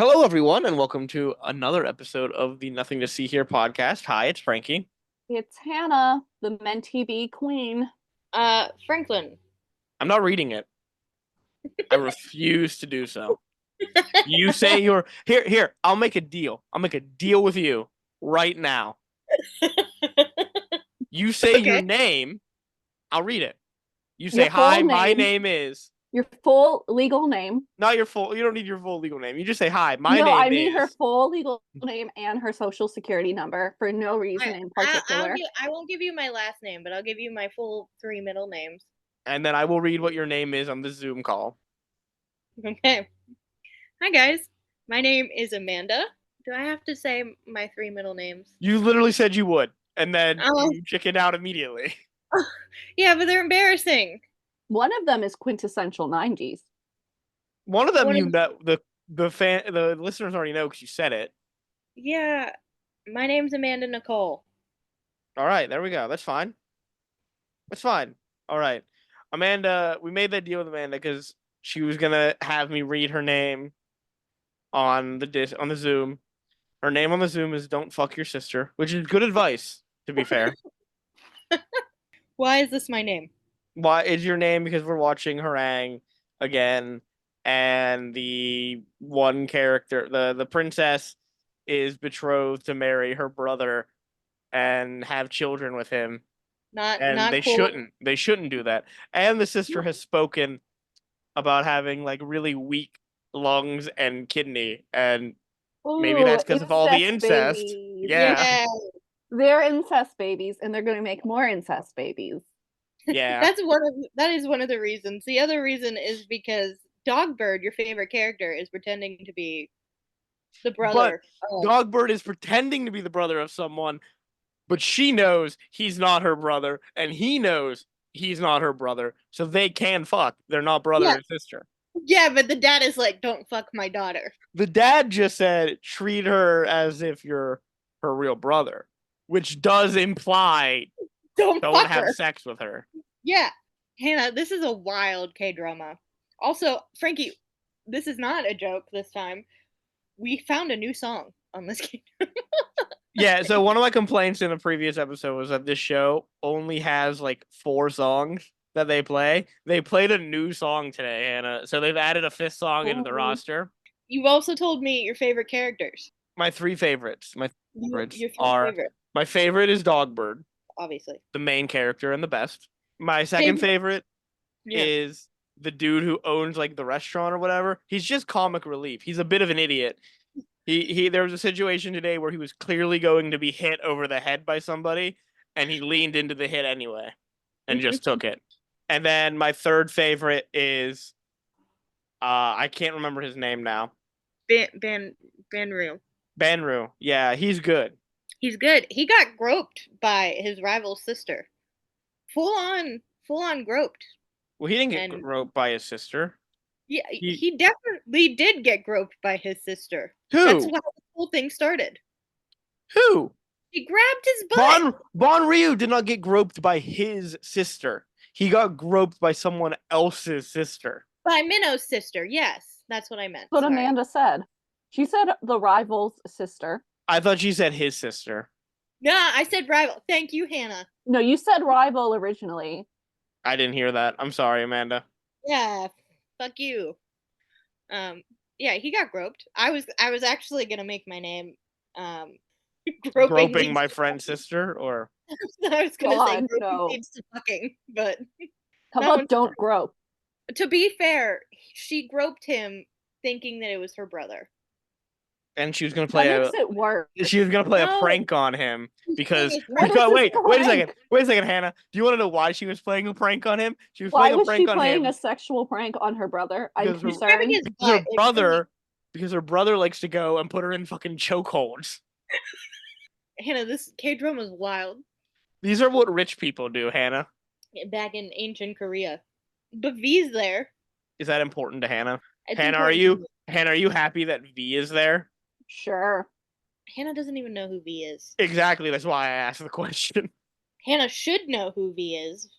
Hello, everyone, and welcome to another episode of the Nothing to See Here podcast. Hi, it's Frankie. It's Hannah, the mentee bee queen. Franklin. I'm not reading it. I refuse to do so. You say you're here. Here, I'll make a deal. I'll make a deal with you right now. You say your Okay. name, I'll read it. You say, Your full "Hi, my name. name is." Your full legal name. Not your full. You don't need your full legal name. You just say, "Hi, my No, name I need is." her full legal name and her social security number for no reason in particular. I won't give you my last name, but I'll give you my full 3 middle names. And then I will read what your name is on the Zoom call. Okay. Hi guys. My name is Amanda. Do I have to say my 3 middle names? You literally said you would, and then Oh. you chickened out immediately. Yeah, but they're embarrassing. One of them is quintessential 90s. One of them the listeners already know because you said it. Yeah. My name's Amanda Nicole. All right, there we go. That's fine. That's fine. All right, Amanda. We made that deal with Amanda because she was gonna have me read her name on the Zoom. Her name on the Zoom is "Don't fuck your sister," which is good advice. To be fair, Why is this my name? why is your name? Because we're watching Harangue again, and the one character, the princess, is betrothed to marry her brother and have children with him. And Not they cool. shouldn't do that. And the sister has spoken about having like really weak lungs and kidney, and maybe Ooh, that's because of all the incest. babies. Yeah, Yeah. They're incest babies, and they're going to make more incest babies. yeah. That is one of the reasons. The other reason is because Dogbird, your favorite character, is pretending to be the But brother of. Dogbird is pretending to be the brother of someone, but she knows he's not her brother, and he knows he's not her brother, so they can fuck. They're not brother Yeah. and sister. Yeah, but the dad is like, don't fuck my daughter. The dad just said treat her as if you're her real brother, which does imply Don't don't fuck have her. sex with her. Yeah. Hannah, this is a wild K drama. Also, Frankie, this is not a joke this time. We found a new song on this K drama. Yeah, so one of my complaints in a previous episode was that this show only has like 4 songs that they play. They played a new song today, Hannah. So they've added a 5th song into the Ooh. roster. You've also told me your favorite characters. My 3 favorites. My favorites Your three are favorite, my favorite is Dogbird, obviously. the main character and the best. My second Favorite. favorite Yeah. is the dude who owns like the restaurant or whatever. He's just comic relief. He's a bit of an idiot. He there was a situation today where he was clearly going to be hit over the head by somebody, and he leaned into the hit anyway and just took it. And then my third favorite is I can't remember his name now. Banru. Banru. Yeah, he's good. He's good. He got groped by his rival's sister. Full on groped. Well, he didn't get And groped by his sister. yeah, He he definitely did get groped by his sister. That's who? how the whole thing started. Who? He grabbed his butt. Bon Ryu did not get groped by his sister. He got groped by someone else's sister. By Minnow's sister. Yes, that's what I meant. What Sorry. Amanda said. She said the rival's sister. I thought she said his sister. Nah, I said rival. Thank you, Hannah. No, you said rival originally. I didn't hear that. I'm sorry, Amanda. Yeah, fuck you. Yeah, he got groped. I was actually gonna make my name Groping my friend's sister, or I was gonna say God, groping no. leads to fucking, but How That about one's don't grope? to be fair, she groped him thinking that it was her brother. and she was gonna That play makes it worse. she was gonna play a No. prank on him because What is wait this a prank? second, Hannah. Do you want to know why she was playing a prank on him? She was Why playing a was prank she on playing him a sexual prank on her brother? I'm because her- Grabbing concerned. his because her butt. It brother because her brother likes to go and put her in fucking chokeholds. Hannah, this K drama is wild. These are what rich people do, Hannah. Back in ancient Korea, but V's there. Is that important to Hannah? It's Hannah, important are you happy that V is there? Sure. Hannah doesn't even know who V is. Exactly. That's why I asked the question. Hannah should know who V is.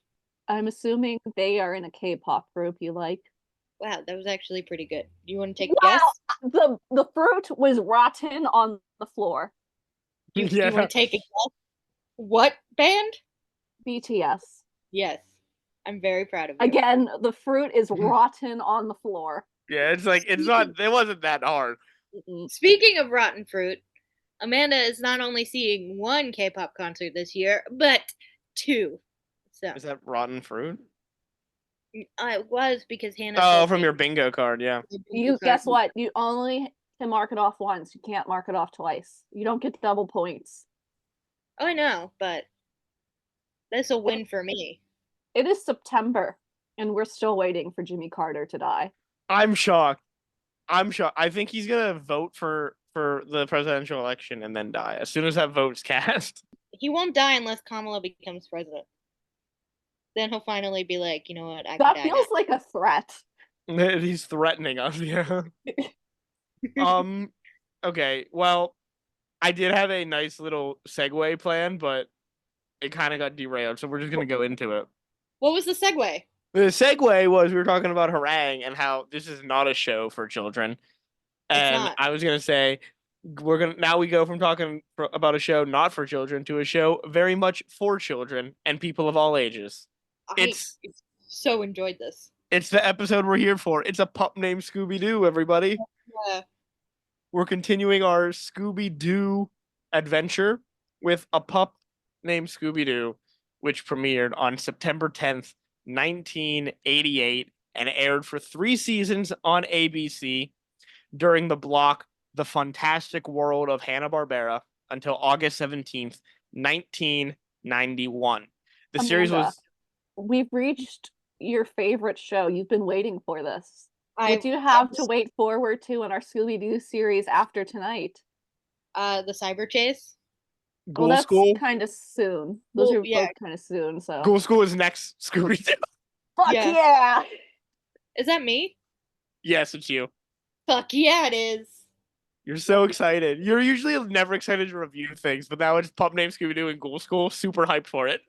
I'm assuming they are in a K-pop group you like. Wow, that was actually pretty good. You want to take a Wow, guess? the fruit was rotten on the floor. You want to take a guess? What band? BTS. Yes. I'm very proud of you. Again, the fruit is rotten on the floor. Yeah, it's like it's not. It wasn't that hard. Mm-mm. Speaking of rotten fruit, Amanda is not only seeing one K-pop concert this year, but two. So Is that rotten fruit? it was because Hannah Oh, said from your bingo card, yeah. You guess what? You only can mark it off once. You can't mark it off twice. You don't get double points. Oh, I know, but that's a win for me. It is September, and we're still waiting for Jimmy Carter to die. I'm shocked. I'm shocked. I think he's gonna vote for the presidential election and then die as soon as that vote's cast. He won't die unless Kamala becomes president. Then he'll finally be like, you know what, I That can die feels like a threat. He's threatening us, yeah. now. Okay. Well, I did have a nice little segue plan, but it kind of got derailed, so we're just gonna go into it. What was the segue? The segue was we were talking about harangue and how this is not a show for children, and not. I was gonna say we go from talking about a show not for children to a show very much for children and people of all ages. I so enjoyed this. It's the episode we're here for. It's A Pup Named Scooby-Doo, everybody. Yeah. We're continuing our Scooby-Doo adventure with A Pup Named Scooby-Doo, which premiered on September 10th, 1988, and aired for 3 seasons on ABC during the block The Fantastic World of Hanna-Barbera until August 17th, 1991. The series Amanda, was... we've reached your favorite show. You've been waiting for this. I What do you have to wait forward to in our Scooby-Doo series after tonight? the cyber chase. Ghoul Well, that's School. kind of soon. Those Well, are yeah. both kind of soon, so. Ghoul School is next Scooby-Doo. Fuck Yeah. yeah! Is that me? Yes, it's you. Fuck yeah, it is. You're so excited. You're usually never excited to review things, but now it's Pup Named Scooby-Doo and Ghoul School. Super hyped for it.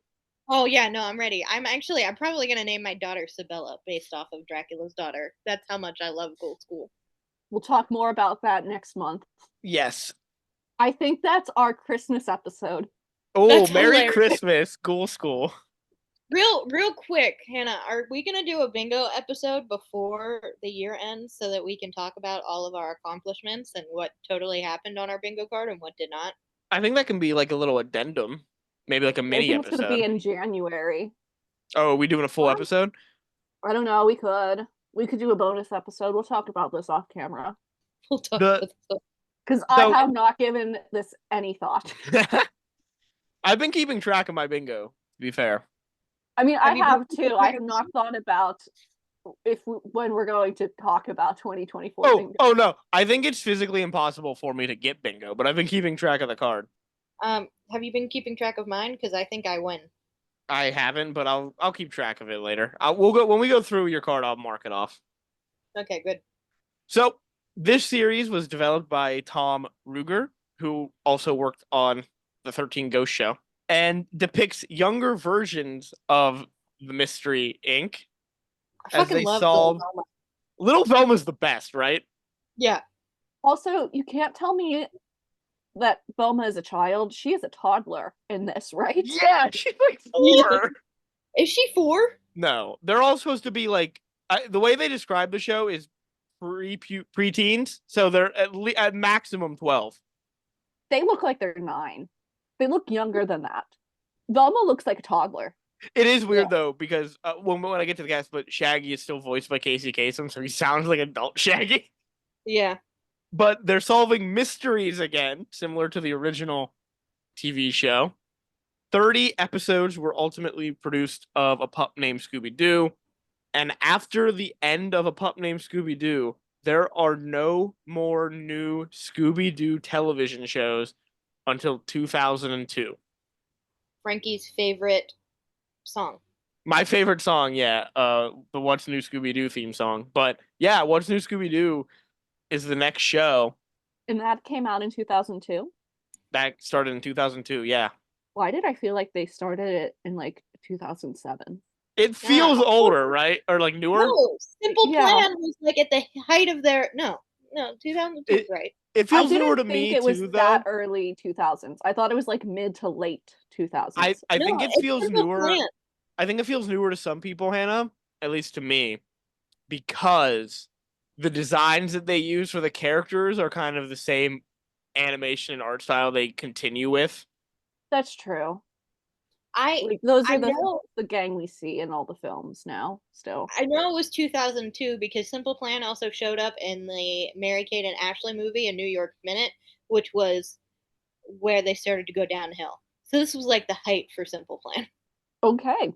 Oh yeah, no, I'm ready. I'm probably gonna name my daughter Sibella based off of Dracula's daughter. That's how much I love Gold School. We'll talk more about that next month. Yes. I think that's our Christmas episode. Oh, That's Merry hilarious. Christmas, Ghoul School. Real quick, Hannah, are we gonna do a bingo episode before the year ends so that we can talk about all of our accomplishments and what totally happened on our bingo card and what did not? I think that can be like a little addendum. Maybe like a I mini think it's going to be episode. in January. Oh, are we doing a full episode? I don't know. We could. We could do a bonus episode. We'll talk about this off camera. We'll talk The- about this. Because I have not given this any thought. I've been keeping track of my bingo, to be fair. I mean, Have I you have been- too. I have not thought about when we're going to talk about 2024 bingo. Oh no. I think it's physically impossible for me to get bingo, but I've been keeping track of the card. Have you been keeping track of mine? Because I think I win. I haven't, but I'll keep track of it later. We'll go when we go through your card. I'll mark it off. Okay, good. So this series was developed by Tom Ruger, who also worked on the 13 Ghost Show, and depicts younger versions of the Mystery Inc. I as fucking they love solve. Velma. Little Velma's the best, right? Yeah. Also, you can't tell me that Velma is a child. She is a toddler in this, right? Yeah, she's like 4. Is she 4? No, they're all supposed to be like the way they describe the show is preteens, so they're at maximum 12. They look like they're 9. They look younger than that. Velma looks like a toddler. It is weird though because when I get to the cast, but Shaggy is still voiced by Casey Kasem, so he sounds like adult Shaggy. Yeah. But they're solving mysteries again, similar to the original TV show. 30 episodes were ultimately produced of A Pup Named Scooby-Doo. And after the end of A Pup Named Scooby-Doo, there are no more new Scooby-Doo television shows until 2002. Frankie's favorite song. My favorite song, yeah, the What's New Scooby-Doo theme song. But yeah, What's New Scooby-Doo is the next show. And that came out in 2002? That started in 2002, yeah. Why did I feel like they started it in like 2007? It feels older, right? Or like newer. No, Simple Yeah. Plan was like at the height of their no 2002 is It right. it I feels newer to didn't think me it was too, that though. early 2000s. I thought it was like mid to late 2000s. I No, think it it's feels Simple newer. Plan. I think it feels newer to some people, Hannah, at least to me, because the designs that they use for the characters are kind of the same animation and art style they continue with. That's true. I Like those I are know the gang we see in all the films now still. I know it was 2002 because Simple Plan also showed up in the Mary Kate and Ashley movie, A New York Minute, which was where they started to go downhill. So this was like the height for Simple Plan. Okay.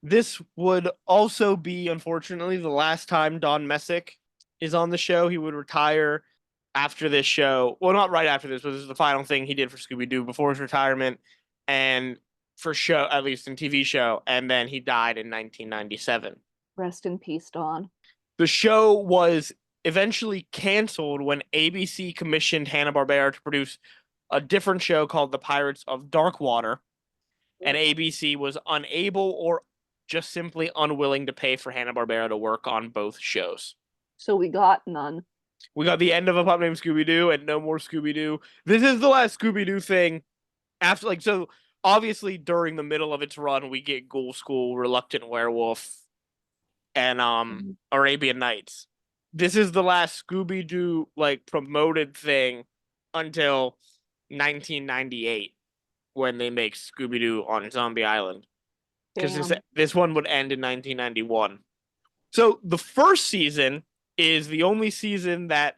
This would also be, unfortunately, the last time Don Messick is on the show. He would retire after this show. Well, not right after this, but this is the final thing he did for Scooby-Doo before his retirement and for show, at least in TV show. And then he died in 1997. Rest in peace, Dawn. The show was eventually canceled when ABC commissioned Hanna-Barbera to produce a different show called The Pirates of Darkwater, and ABC was unable or just simply unwilling to pay for Hanna-Barbera to work on both shows. So we got none. We got the end of A Pup Named Scooby-Doo and no more Scooby-Doo. This is the last Scooby-Doo thing after, like, so obviously during the middle of its run, we get Ghoul School, Reluctant Werewolf, and Arabian Nights. This is the last Scooby-Doo like promoted thing until 1998 when they make Scooby-Doo on Zombie Island, because Damn. this one would end in 1991. So the first season is the only season that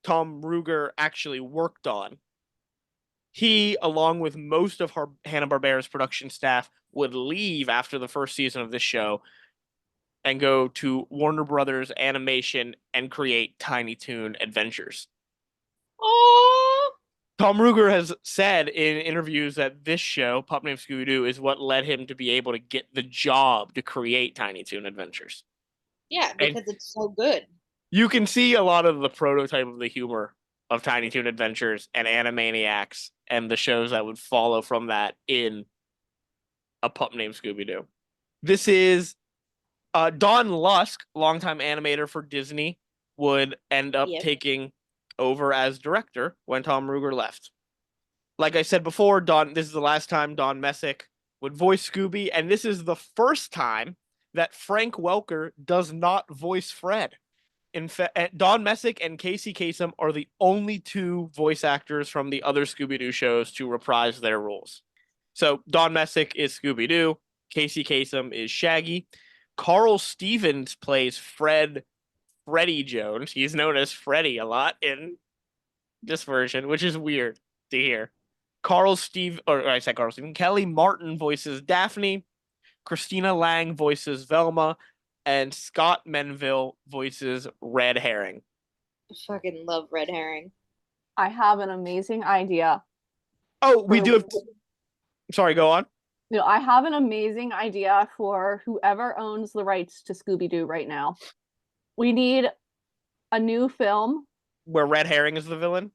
Tom Ruegger actually worked on. He, along with most of Hanna-Barbera's production staff, would leave after the first season of this show and go to Warner Brothers Animation and create Tiny Toon Adventures. Oh, Tom Ruegger has said in interviews that this show, Pup Named Scooby-Doo, is what led him to be able to get the job to create Tiny Toon Adventures. yeah, And because it's so good. you can see a lot of the prototype of the humor of Tiny Toon Adventures and Animaniacs and the shows that would follow from that in A Pup Named Scooby-Doo. This is Don Lusk, longtime animator for Disney, would end up Yep. taking over as director when Tom Ruegger left. Like I said before, this is the last time Don Messick would voice Scooby, and this is the first time that Frank Welker does not voice Fred. In fact, Don Messick and Casey Kasem are the only two voice actors from the other Scooby-Doo shows to reprise their roles. So Don Messick is Scooby-Doo, Casey Kasem is Shaggy, Carl Stevens plays Freddie Jones. He's known as Freddy a lot in this version, which is weird to hear. I said Carl Steven. Kelly Martin voices Daphne. Christina Lang voices Velma. And Scott Menville voices Red Herring. I fucking love Red Herring. I have an amazing idea. Oh, we do have. Sorry, go on. No, I have an amazing idea for whoever owns the rights to Scooby-Doo right now. We need a new film. Where Red Herring is the villain?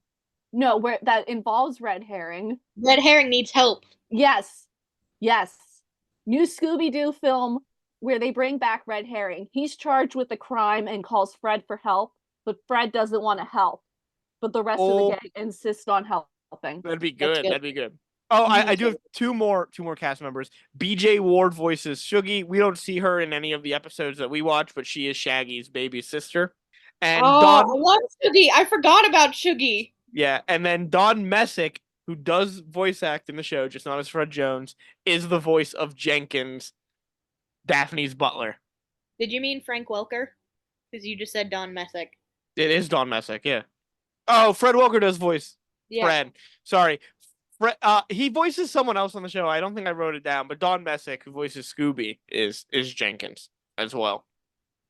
No, where that involves Red Herring. Red Herring needs help. Yes. Yes. New Scooby-Doo film where they bring back Red Herring. He's charged with the crime and calls Fred for help, but Fred doesn't want to help. But the rest of the gang insist on helping. That'd be That's good. good. That'd be good. Oh, I do have two more cast members. BJ Ward voices Shuggy. We don't see her in any of the episodes that we watch, but she is Shaggy's baby sister. And I love Shuggy. I forgot about Shuggy. Yeah, and then Don Messick, who does voice act in the show, just not as Fred Jones, is the voice of Jenkins, Daphne's butler. Did you mean Frank Welker? Because you just said Don Messick. It is Don Messick, yeah. Oh, Fred Welker does voice Fred. Sorry. He voices someone else on the show. I don't think I wrote it down, but Don Messick, who voices Scooby, is Jenkins as well.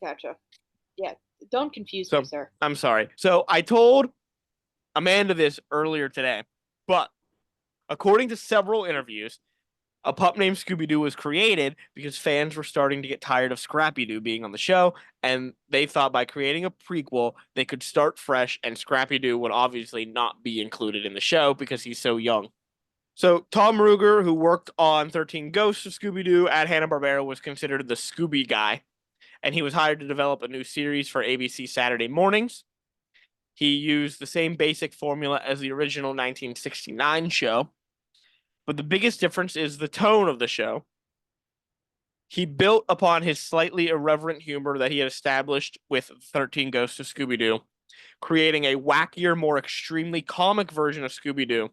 Gotcha. Yeah, don't confuse me, sir. I'm sorry. So I told Amanda this earlier today, but according to several interviews, A Pup Named Scooby-Doo was created because fans were starting to get tired of Scrappy-Doo being on the show, and they thought by creating a prequel, they could start fresh, and Scrappy-Doo would obviously not be included in the show because he's so young. So Tom Ruger, who worked on 13 Ghosts of Scooby-Doo at Hanna-Barbera, was considered the Scooby guy, and he was hired to develop a new series for ABC Saturday mornings. He used the same basic formula as the original 1969 show, but the biggest difference is the tone of the show. He built upon his slightly irreverent humor that he had established with 13 Ghosts of Scooby-Doo, creating a wackier, more extremely comic version of Scooby-Doo.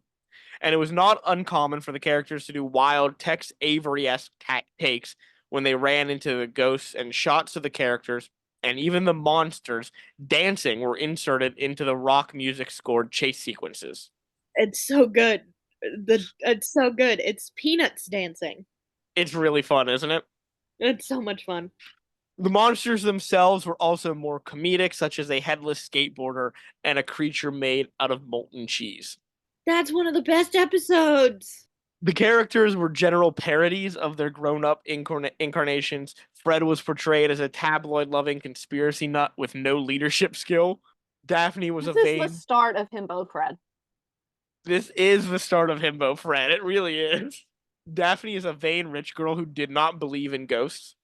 And it was not uncommon for the characters to do wild Tex Avery-esque takes when they ran into the ghosts, and shots of the characters and even the monsters dancing were inserted into the rock music scored chase sequences. It's so good. It's so good. It's Peanuts dancing. It's really fun, isn't it? It's so much fun. The monsters themselves were also more comedic, such as a headless skateboarder and a creature made out of molten cheese. That's one of the best episodes. The characters were general parodies of their grown-up incarnations. Fred was portrayed as a tabloid-loving conspiracy nut with no leadership skill. Daphne was This a is vain. the start of himbo Fred. This is the start of himbo Fred. It really is. Daphne is a vain rich girl who did not believe in ghosts.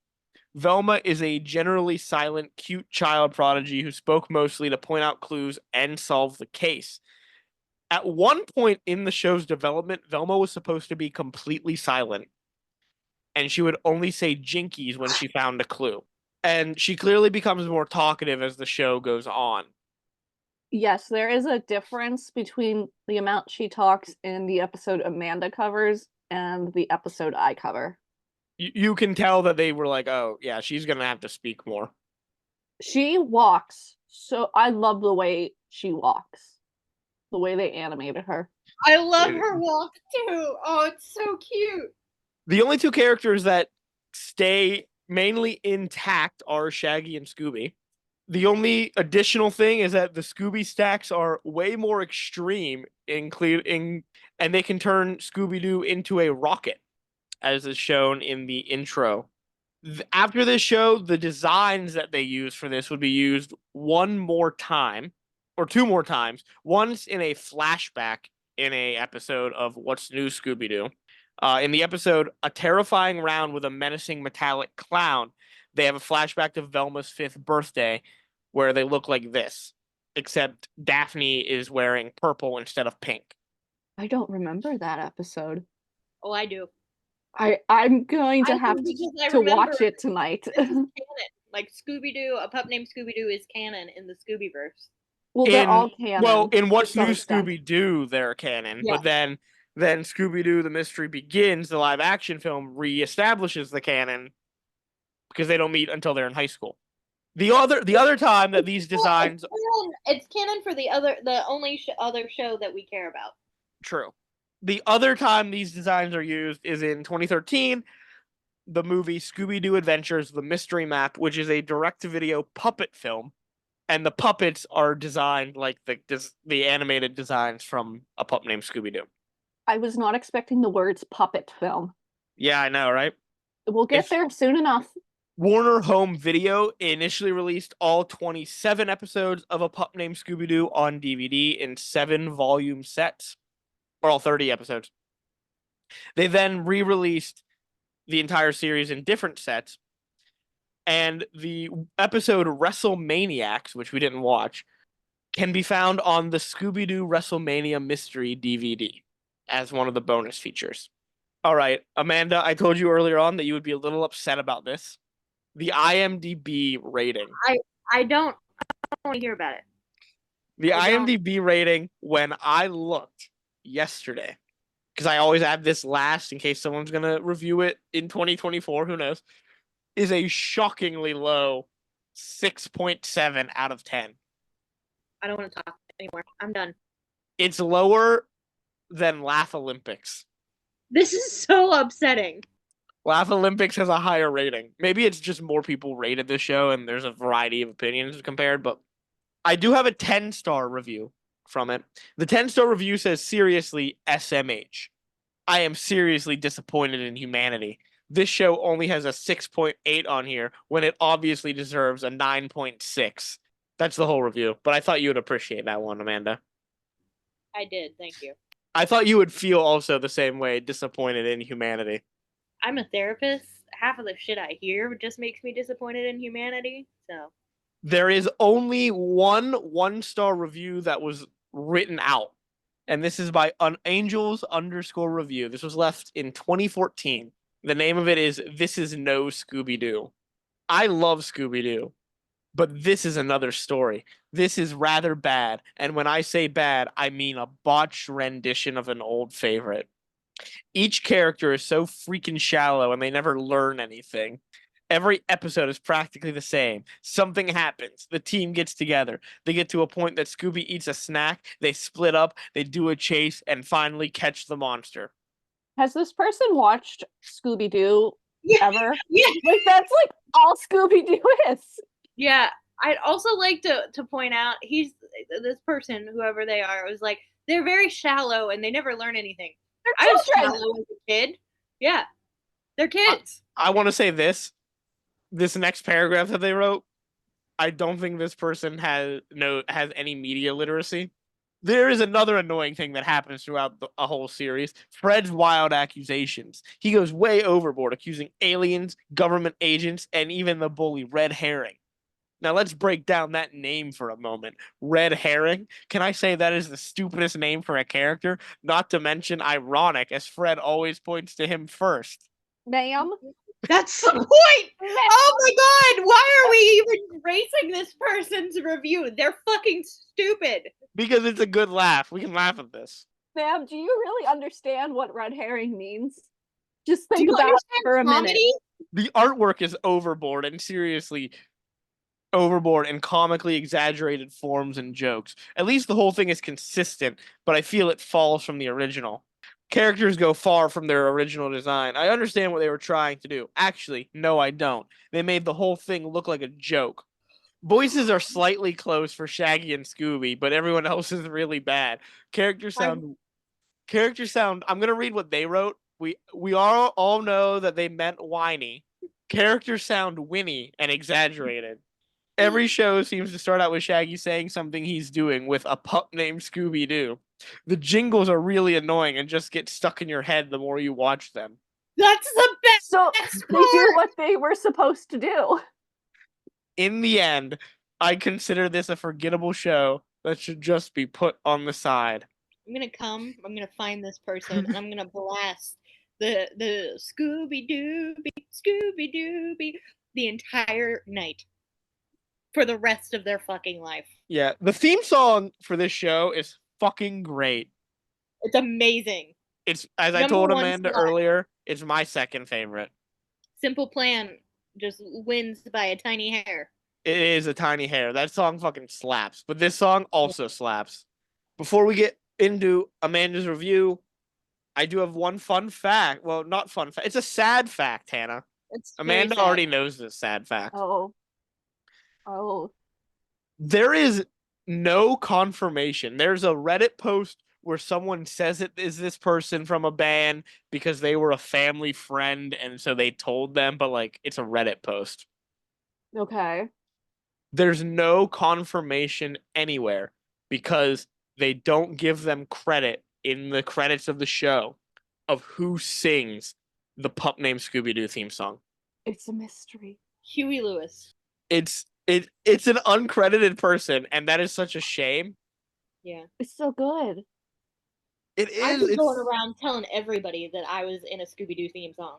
Velma is a generally silent, cute child prodigy who spoke mostly to point out clues and solve the case. At one point in the show's development, Velma was supposed to be completely silent, and she would only say jinkies when she found a clue. And she clearly becomes more talkative as the show goes on. Yes, there is a difference between the amount she talks in the episode Amanda covers and the episode I cover. You can tell that they were like, oh, yeah, she's going to have to speak more. She walks, so I love the way she walks, the way they animated her. I love her walk too. Oh, it's so cute. The only two characters that stay mainly intact are Shaggy and Scooby. The only additional thing is that the Scooby stacks are way more extreme, including, and they can turn Scooby-Doo into a rocket, as is shown in the intro. After this show, the designs that they use for this would be used one more time, or two more times. Once in a flashback in a episode of What's New, Scooby-Doo. In the episode A Terrifying Round with a Menacing Metallic Clown, they have a flashback to Velma's 5th birthday where they look like this, except Daphne is wearing purple instead of pink. I don't remember that episode. Oh, I do. I'm going to I have do, because I to remember watch it tonight. This is canon. Like Scooby-Doo, A Pup Named Scooby-Doo is canon in the Scoobyverse. Well, they're all canon. Well, in to What's some New, extent. Scooby-Doo, they're canon, Yeah. but then Scooby-Doo: The Mystery Begins, the live-action film, reestablishes the canon because they don't meet until they're in high school. The other time that these designs It's canon for the only other show that we care about. True. The other time these designs are used is in 2013, the movie Scooby-Doo Adventures: The Mystery Map, which is a direct-to-video puppet film, and the puppets are designed like the animated designs from A Pup Named Scooby-Doo. I was not expecting the words puppet film. Yeah, I know, right? We'll get there soon enough. Warner Home Video initially released all 27 episodes of A Pup Named Scooby-Doo on DVD in 7-volume sets, or all 30 episodes. They then re-released the entire series in different sets, and the episode WrestleManiacs, which we didn't watch, can be found on the Scooby-Doo WrestleMania Mystery DVD as one of the bonus features. All right, Amanda, I told you earlier on that you would be a little upset about this. The IMDb rating. I don't want to hear about it. The IMDb rating, when I looked yesterday, because I always add this last in case someone's going to review it in 2024, who knows, is a shockingly low 6.7 out of 10. I don't want to talk anymore. I'm done. It's lower than Laugh Olympics. This is so upsetting. Laugh Olympics has a higher rating. Maybe it's just more people rated this show and there's a variety of opinions compared, but I do have a 10-star review from it. The 10-star review says, seriously, SMH. I am seriously disappointed in humanity. This show only has a 6.8 on here when it obviously deserves a 9.6. That's the whole review, but I thought you would appreciate that one, Amanda. I did, thank you. I thought you would feel also the same way, disappointed in humanity. I'm a therapist. Half of the shit I hear just makes me disappointed in humanity. So There is only one-star review that was written out, and this is by angels_review. This was left in 2014. The name of it is "This is no Scooby-Doo." I love Scooby-Doo, but this is another story. This is rather bad, and when I say bad, I mean a botched rendition of an old favorite. Each character is so freaking shallow and they never learn anything. Every episode is practically the same. Something happens. The team gets together. They get to a point that Scooby eats a snack. They split up. They do a chase and finally catch the monster. Has this person watched Scooby-Doo yeah, ever? yeah, Like, that's like all Scooby-Doo is. yeah. I'd also like to point out this person, whoever they are, was like they're very shallow and they never learn anything. They're I was children. shallow as a kid. Yeah, they're kids. I want to say this. This next paragraph that they wrote, I don't think this person has any media literacy. There is another annoying thing that happens throughout a whole series. Fred's wild accusations. He goes way overboard, accusing aliens, government agents, and even the bully Red Herring. Now let's break down that name for a moment. Red Herring. Can I say that is the stupidest name for a character? Not to mention ironic, as Fred always points to him first. Ma'am. That's the point. Oh my god, why are we even racing this person's review? They're fucking stupid. Because it's a good laugh. We can laugh at this. Ma'am, do you really understand what red herring means? Just Do think you about it understand for a minute. comedy? The artwork is overboard and seriously overboard and comically exaggerated forms and jokes. At least the whole thing is consistent, but I feel it falls from the original. Characters go far from their original design. I understand what they were trying to do. Actually, no, I don't. They made the whole thing look like a joke. Voices are slightly close for Shaggy and Scooby, but everyone else is really bad. Characters sound I'm gonna read what they wrote. We all know that they meant whiny. Characters sound whinny and exaggerated. Every show seems to start out with Shaggy saying something he's doing with a pup named Scooby-Doo. The jingles are really annoying and just get stuck in your head the more you watch them. That's the best. So Best they do part. what they were supposed to do. In the end, I consider this a forgettable show that should just be put on the side. I'm gonna find this person and I'm gonna blast the Scooby Dooby the entire night for the rest of their fucking life. Yeah, the theme song for this show is fucking great. It's amazing. It's, as I Number told one Amanda slot. earlier, it's my second favorite. Simple Plan just wins by a tiny hair. It is a tiny hair. That song fucking slaps, but this song also slaps. Before we get into Amanda's review, I do have one fun fact. Well, not fun fact. It's a sad fact, Hannah. It's Amanda very sad. already knows this sad fact. Oh. There is no confirmation. There's a Reddit post where someone says it is this person from a band because they were a family friend and so they told them, but like it's a Reddit post. Okay. There's no confirmation anywhere because they don't give them credit in the credits of the show of who sings the Pup Named Scooby-Doo theme song. It's a mystery. Huey Lewis. It's an uncredited person, and that is such a shame. Yeah. It's so good. It I've is. been going around telling everybody that I was in a Scooby Doo theme song.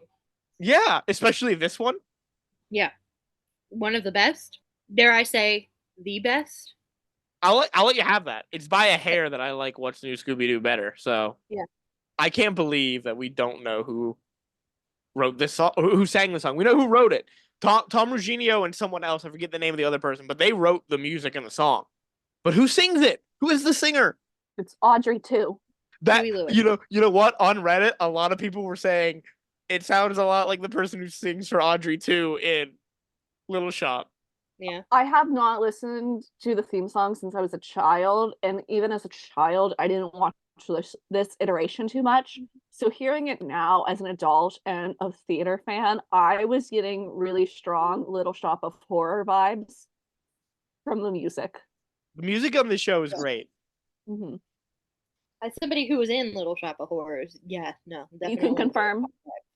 Yeah, especially this one. Yeah. One of the best. Dare I say, the best? I'll let you have that. It's by a hair that I like What's New Scooby-Doo better. So Yeah. I can't believe that we don't know who wrote this song, who sang the song. We know who wrote it. Tom Ruginio and someone else. I forget the name of the other person, but they wrote the music and the song. But who sings it? Who is the singer? It's Audrey too. That Huey Lewis. you know what? On Reddit, a lot of people were saying it sounds a lot like the person who sings for Audrey 2 in Little Shop. Yeah. I have not listened to the theme song since I was a child, and even as a child, I didn't watch this iteration too much. So hearing it now as an adult and a theater fan, I was getting really strong Little Shop of Horror vibes from the music. The music on this show is great. Mm-hmm. As somebody who was in Little Shop of Horrors, yeah, no, You definitely. can confirm.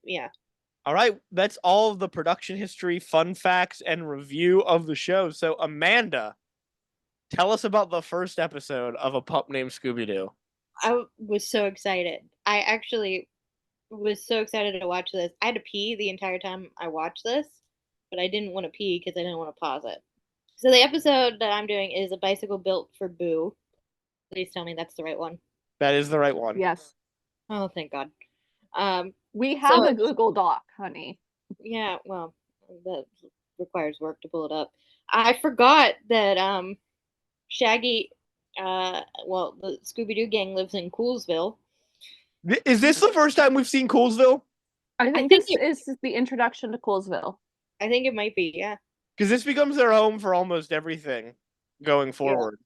Yeah. All right, that's all of the production history, fun facts, and review of the show. So, Amanda, tell us about the first episode of A Pup Named Scooby-Doo. I was so excited. I actually was so excited to watch this. I had to pee the entire time I watched this, but I didn't want to pee because I didn't want to pause it. So the episode that I'm doing is A Bicycle Built for Boo. Please tell me that's the right one. That is the right one. Yes. Oh, thank God. We So have a Google Doc, honey. yeah, well, that requires work to pull it up. I forgot that Shaggy, well, the Scooby Doo gang lives in Coolsville. Is this the first time we've seen Coolsville? I think think this is the introduction to Coolsville. I think it might be, yeah. Because this becomes their home for almost everything going forward.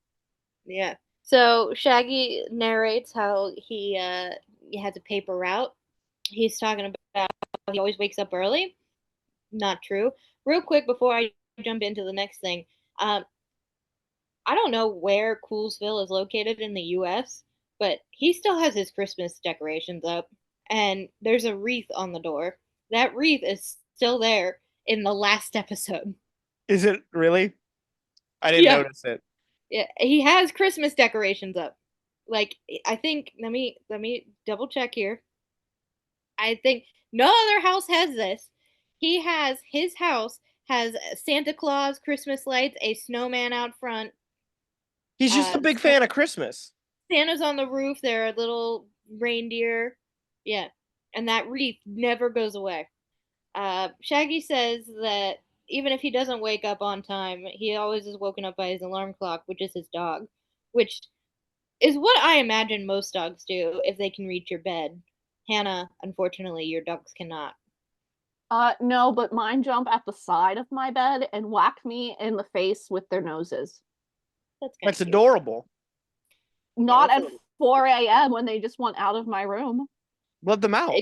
Yeah. So Shaggy narrates how he has a paper route. He's talking about how he always wakes up early. Not true. Real quick before I jump into the next thing, I don't know where Coolsville is located in the U.S., but he still has his Christmas decorations up, and there's a wreath on the door. That wreath is still there in the last episode. Is it really? I didn't Yeah. notice it. Yeah, he has Christmas decorations up. Like I think let me double check here. I think no other house has this. His house has Santa Claus, Christmas lights, a snowman out front. He's just a big fan of Christmas. Santa's on the roof. There are little reindeer. Yeah, and that wreath never goes away. Shaggy says that even if he doesn't wake up on time, he always is woken up by his alarm clock, which is his dog, which is what I imagine most dogs do if they can reach your bed. Hannah, unfortunately, your dogs cannot. No, but mine jump at the side of my bed and whack me in the face with their noses. That's adorable. Not at 4 a.m. when they just want out of my room. Let them out.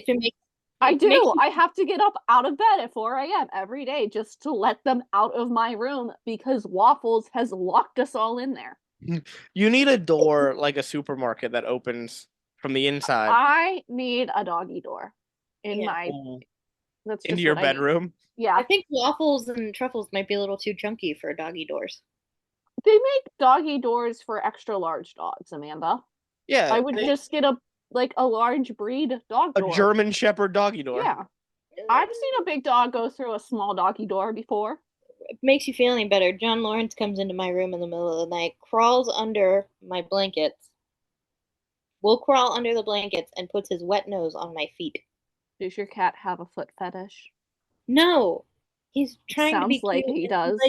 I do. I have to get up out of bed at 4 a.m. every day just to let them out of my room because Waffles has locked us all in there. You need a door like a supermarket that opens from the inside. I need a doggy door in my that's into your bedroom. Yeah. I think Waffles and Truffles might be a little too chunky for doggy doors. They make doggy doors for extra large dogs, Amanda. Yeah. I would just get a large breed dog door. A German Shepherd doggy door. Yeah. I've seen a big dog go through a small doggy door before. It makes you feel any better. John Lawrence comes into my room in the middle of the night, crawls under my blankets, will crawl under the blankets, and puts his wet nose on my feet. Does your cat have a foot fetish? No. He's trying to be Sounds like cute. he does.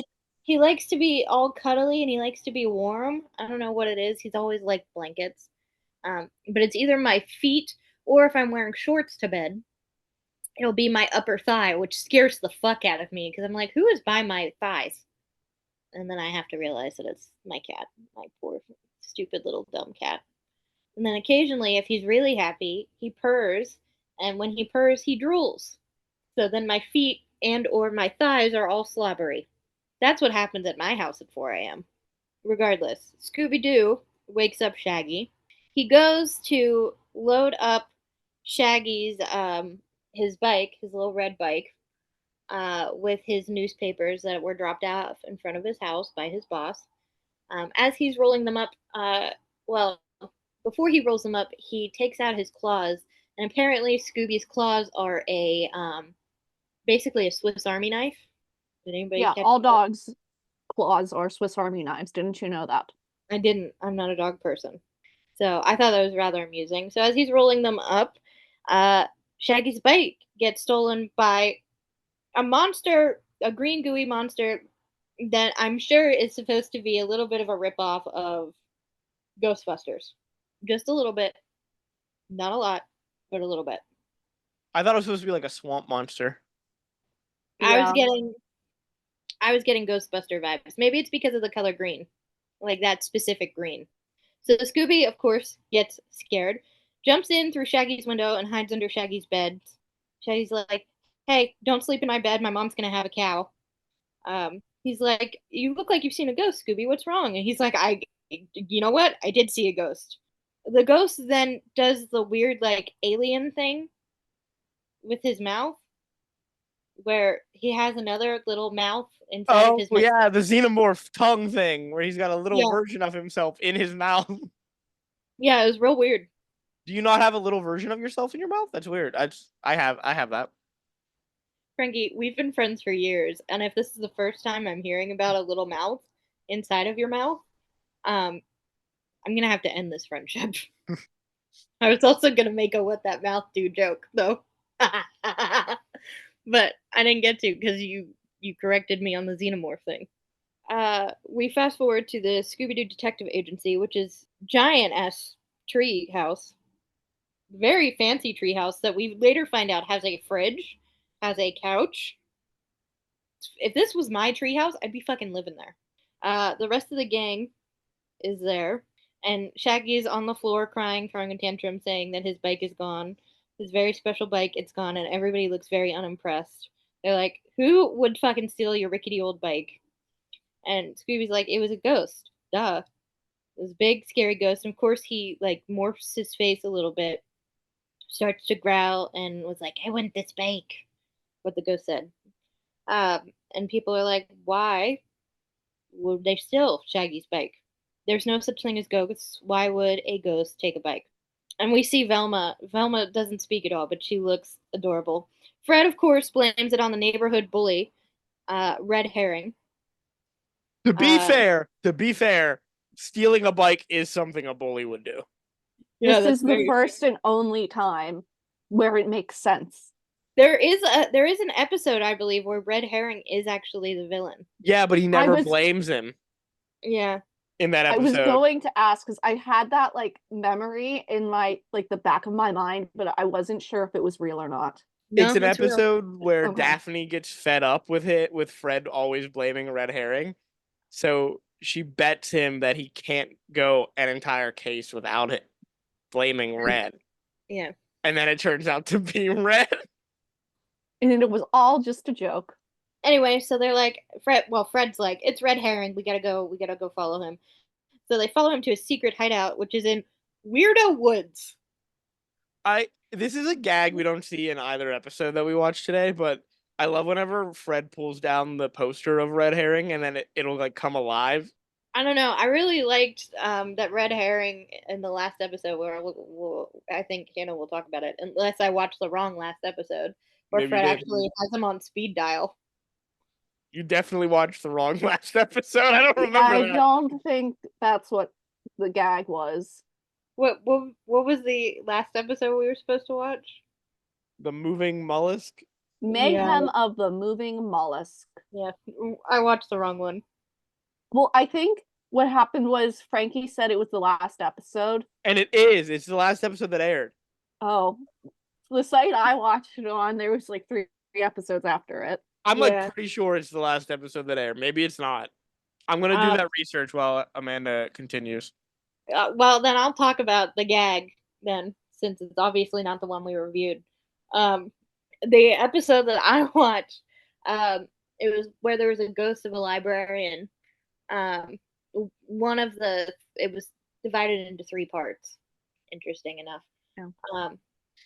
He likes to be all cuddly and he likes to be warm. I don't know what it is. He's always liked blankets. But it's either my feet or if I'm wearing shorts to bed, it'll be my upper thigh, which scares the fuck out of me because I'm like, who is by my thighs? And then I have to realize that it's my cat, my poor, stupid little dumb cat. And then occasionally, if he's really happy, he purrs, and when he purrs, he drools. So then my feet and or my thighs are all slobbery. That's what happens at my house at 4 a.m. Regardless, Scooby-Doo wakes up Shaggy. He goes to load up Shaggy's his bike, his little red bike, with his newspapers that were dropped off in front of his house by his boss. As he's rolling them up, before he rolls them up, he takes out his claws, and apparently Scooby's claws are basically a Swiss Army knife. Did anybody? Yeah, all dogs' claws are Swiss Army knives. Didn't you know that? I didn't. I'm not a dog person. So I thought that was rather amusing. So as he's rolling them up, Shaggy's bike gets stolen by a monster, a green gooey monster that I'm sure is supposed to be a little bit of a ripoff of Ghostbusters. Just a little bit. Not a lot, but a little bit. I thought it was supposed to be like a swamp monster. Yeah. I was getting Ghostbuster vibes. Maybe it's because of the color green. Like that specific green. So Scooby, of course, gets scared, jumps in through Shaggy's window and hides under Shaggy's bed. Shaggy's like, hey, don't sleep in my bed. My mom's going to have a cow. He's like, you look like you've seen a ghost, Scooby. What's wrong? And he's like, you know what? I did see a ghost. The ghost then does the weird like alien thing with his mouth, where he has another little mouth inside of Oh his mouth. yeah, the xenomorph tongue thing where he's got a little Yeah, version of himself in his mouth. yeah, it was real weird. Do you not have a little version of yourself in your mouth? That's weird. I have that. Frankie, we've been friends for years, and if this is the first time I'm hearing about a little mouth inside of your mouth, um, I'm gonna have to end this friendship. I was also gonna make a "what that mouth do" joke though, but I didn't get to because you corrected me on the xenomorph thing. We fast forward to the Scooby-Doo Detective Agency, which is giant ass tree house, very fancy tree house that we later find out has a fridge, has a couch. If this was my tree house, I'd be fucking living there. The rest of the gang is there, and Shaggy is on the floor crying, throwing a tantrum, saying that his bike is gone, his very special bike, it's gone, and everybody looks very unimpressed. They're like, "Who would fucking steal your rickety old bike?" And Scooby's like, "It was a ghost. Duh. It was a big, scary ghost." And of course, he like morphs his face a little bit, starts to growl, and was like, "I want this bike." What the ghost said. And people are like, "Why would they steal Shaggy's bike? There's no such thing as ghosts. Why would a ghost take a bike?" And we see Velma. Velma doesn't speak at all, but she looks adorable. Fred, of course, blames it on the neighborhood bully, Red Herring. Uh, To be fair, stealing a bike is something a bully would do. yeah, This that's is the very. first and only time where it makes sense. There is an episode, I believe, where Red Herring is actually the villain. Yeah, but he I never was blames him Yeah. in that I was episode. going to ask because I had that like memory in my like the back of my mind, but I wasn't sure if it was real or not. It's No, an it's real. episode where Okay. Daphne gets fed up with Fred always blaming Red Herring. So she bets him that he can't go an entire case without it blaming Red. Yeah. And then it turns out to be Red. And it was all just a joke. Anyway, so they're like Fred's like, "It's Red Herring. We gotta go follow him." So they follow him to a secret hideout, which is in Weirdo Woods. This is a gag we don't see in either episode that we watched today, but I love whenever Fred pulls down the poster of Red Herring and then it'll like come alive. I don't know. I really liked that Red Herring in the last episode, where I think Hannah will talk about it, unless I watched the wrong last episode, where Maybe you Fred did. actually has him on speed dial. You definitely watched the wrong last episode. I don't remember I that. don't think that's what the gag was. What was the last episode we were supposed to watch? The moving mollusk. Yeah, Mayhem of the Moving Mollusk. yeah. I watched the wrong one. Well, I think what happened was Frankie said it was the last episode. And it is. It's the last episode that aired. Oh, the site I watched it on, there was like three episodes after it. I'm like Yeah. pretty sure it's the last episode that aired. Maybe it's not. I'm gonna do Um, that research while Amanda continues. well, then I'll talk about the gag then, since it's obviously not the one we reviewed. Um, the episode that I watched, it was where there was a ghost of a librarian. Um, it was divided into three parts. Interesting enough. Yeah.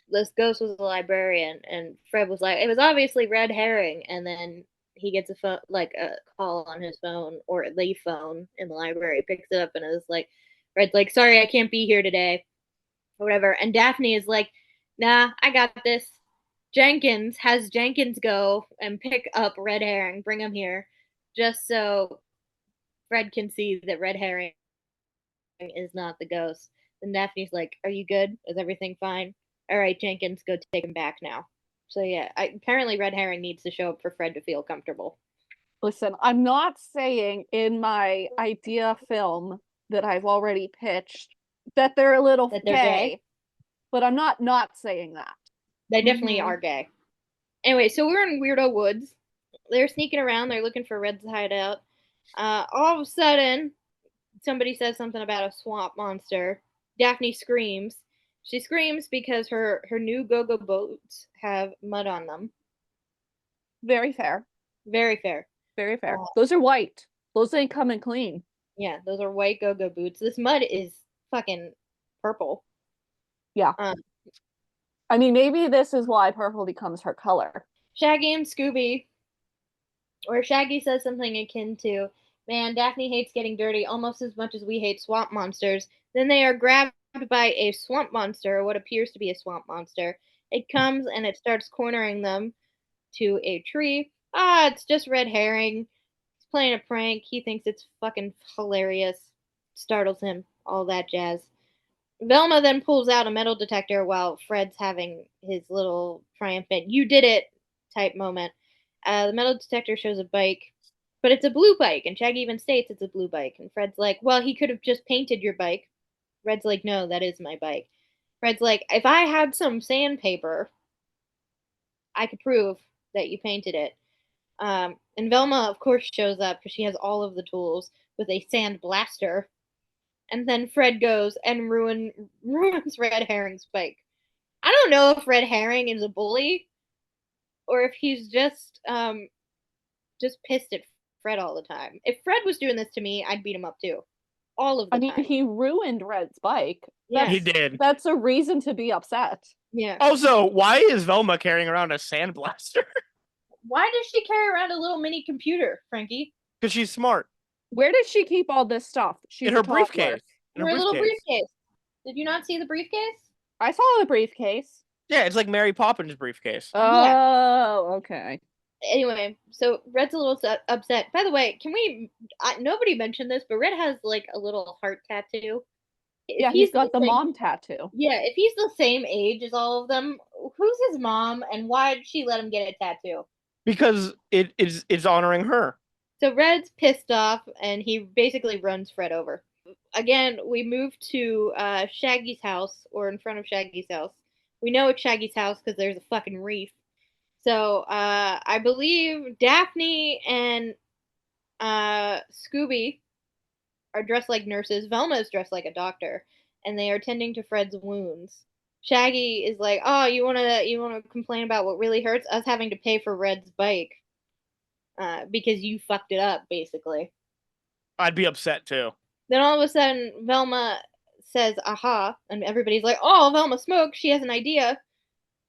This ghost was a librarian, and Fred was like, it was obviously Red Herring, and then he gets a phone, like a call on his phone or the phone in the library, picks it up, and it's like, Red's like, "Sorry, I can't be here today," or whatever. And Daphne is like, "Nah, I got this." Jenkins go and pick up Red Herring, bring him here, just so Fred can see that Red Herring is not the ghost. And Daphne's like, "Are you good? Is everything fine? All right, Jenkins, go take him back now." So yeah, apparently Red Herring needs to show up for Fred to feel comfortable. Listen, I'm not saying in my idea film that I've already pitched that they're a little That they're gay, gay? but I'm not saying that. They definitely Mhm. are gay. Anyway, so we're in Weirdo Woods. They're sneaking around. They're looking for Red's hideout. All of a sudden, somebody says something about a swamp monster. Daphne screams. She screams because her new go-go boots have mud on them. Very fair. Very fair. Very fair. Those are white. Those ain't coming clean. Yeah, those are white go-go boots. This mud is fucking purple. Yeah. Um, I mean, maybe this is why purple becomes her color. Shaggy and Scooby, or Shaggy says something akin to, "Man, Daphne hates getting dirty almost as much as we hate swamp monsters." Then they are grabbed by a swamp monster, or what appears to be a swamp monster. It comes and it starts cornering them to a tree. Ah, it's just Red Herring. He's playing a prank. He thinks it's fucking hilarious. Startles him. All that jazz. Velma then pulls out a metal detector while Fred's having his little triumphant "you did it" type moment. The metal detector shows a bike, but it's a blue bike, and Shaggy even states it's a blue bike. And Fred's like, "Well, he could have just painted your bike." Red's like, "No, that is my bike." Fred's like, "If I had some sandpaper, I could prove that you painted it." And Velma, of course, shows up because she has all of the tools with a sand blaster. And then Fred goes and ruins Red Herring's bike. I don't know if Red Herring is a bully or if he's just pissed at Fred all the time. If Fred was doing this to me, I'd beat him up too, all of the I mean, time. he ruined Red's bike. Yeah. He did. That's a reason to be upset. Yeah. Also, why is Velma carrying around a sandblaster? Why does she carry around a little mini computer, Frankie? Because she's smart. Where does she keep all this stuff? She's In her a toddler. briefcase. In Her little briefcase. Did you not see the briefcase? I saw the briefcase. Yeah, it's like Mary Poppins' briefcase. Oh, okay. Anyway, so Red's a little upset. By the way, can we? Nobody mentioned this, but Red has like a little heart tattoo. Yeah, he's got the mom tattoo. Yeah, if he's the same age as all of them, who's his mom, and why did she let him get a tattoo? Because it's honoring her. So Red's pissed off, and he basically runs Fred over. Again, we move to Shaggy's house, or in front of Shaggy's house. We know it's Shaggy's house because there's a fucking reef. So I believe Daphne and Scooby are dressed like nurses. Velma is dressed like a doctor, and they are tending to Fred's wounds. Shaggy is like, "Oh, you wanna complain about what really hurts? Us having to pay for Red's bike because you fucked it up, basically." I'd be upset too. Then all of a sudden, Velma says, "Aha," and everybody's like, "Oh, Velma smoked. She has an idea,"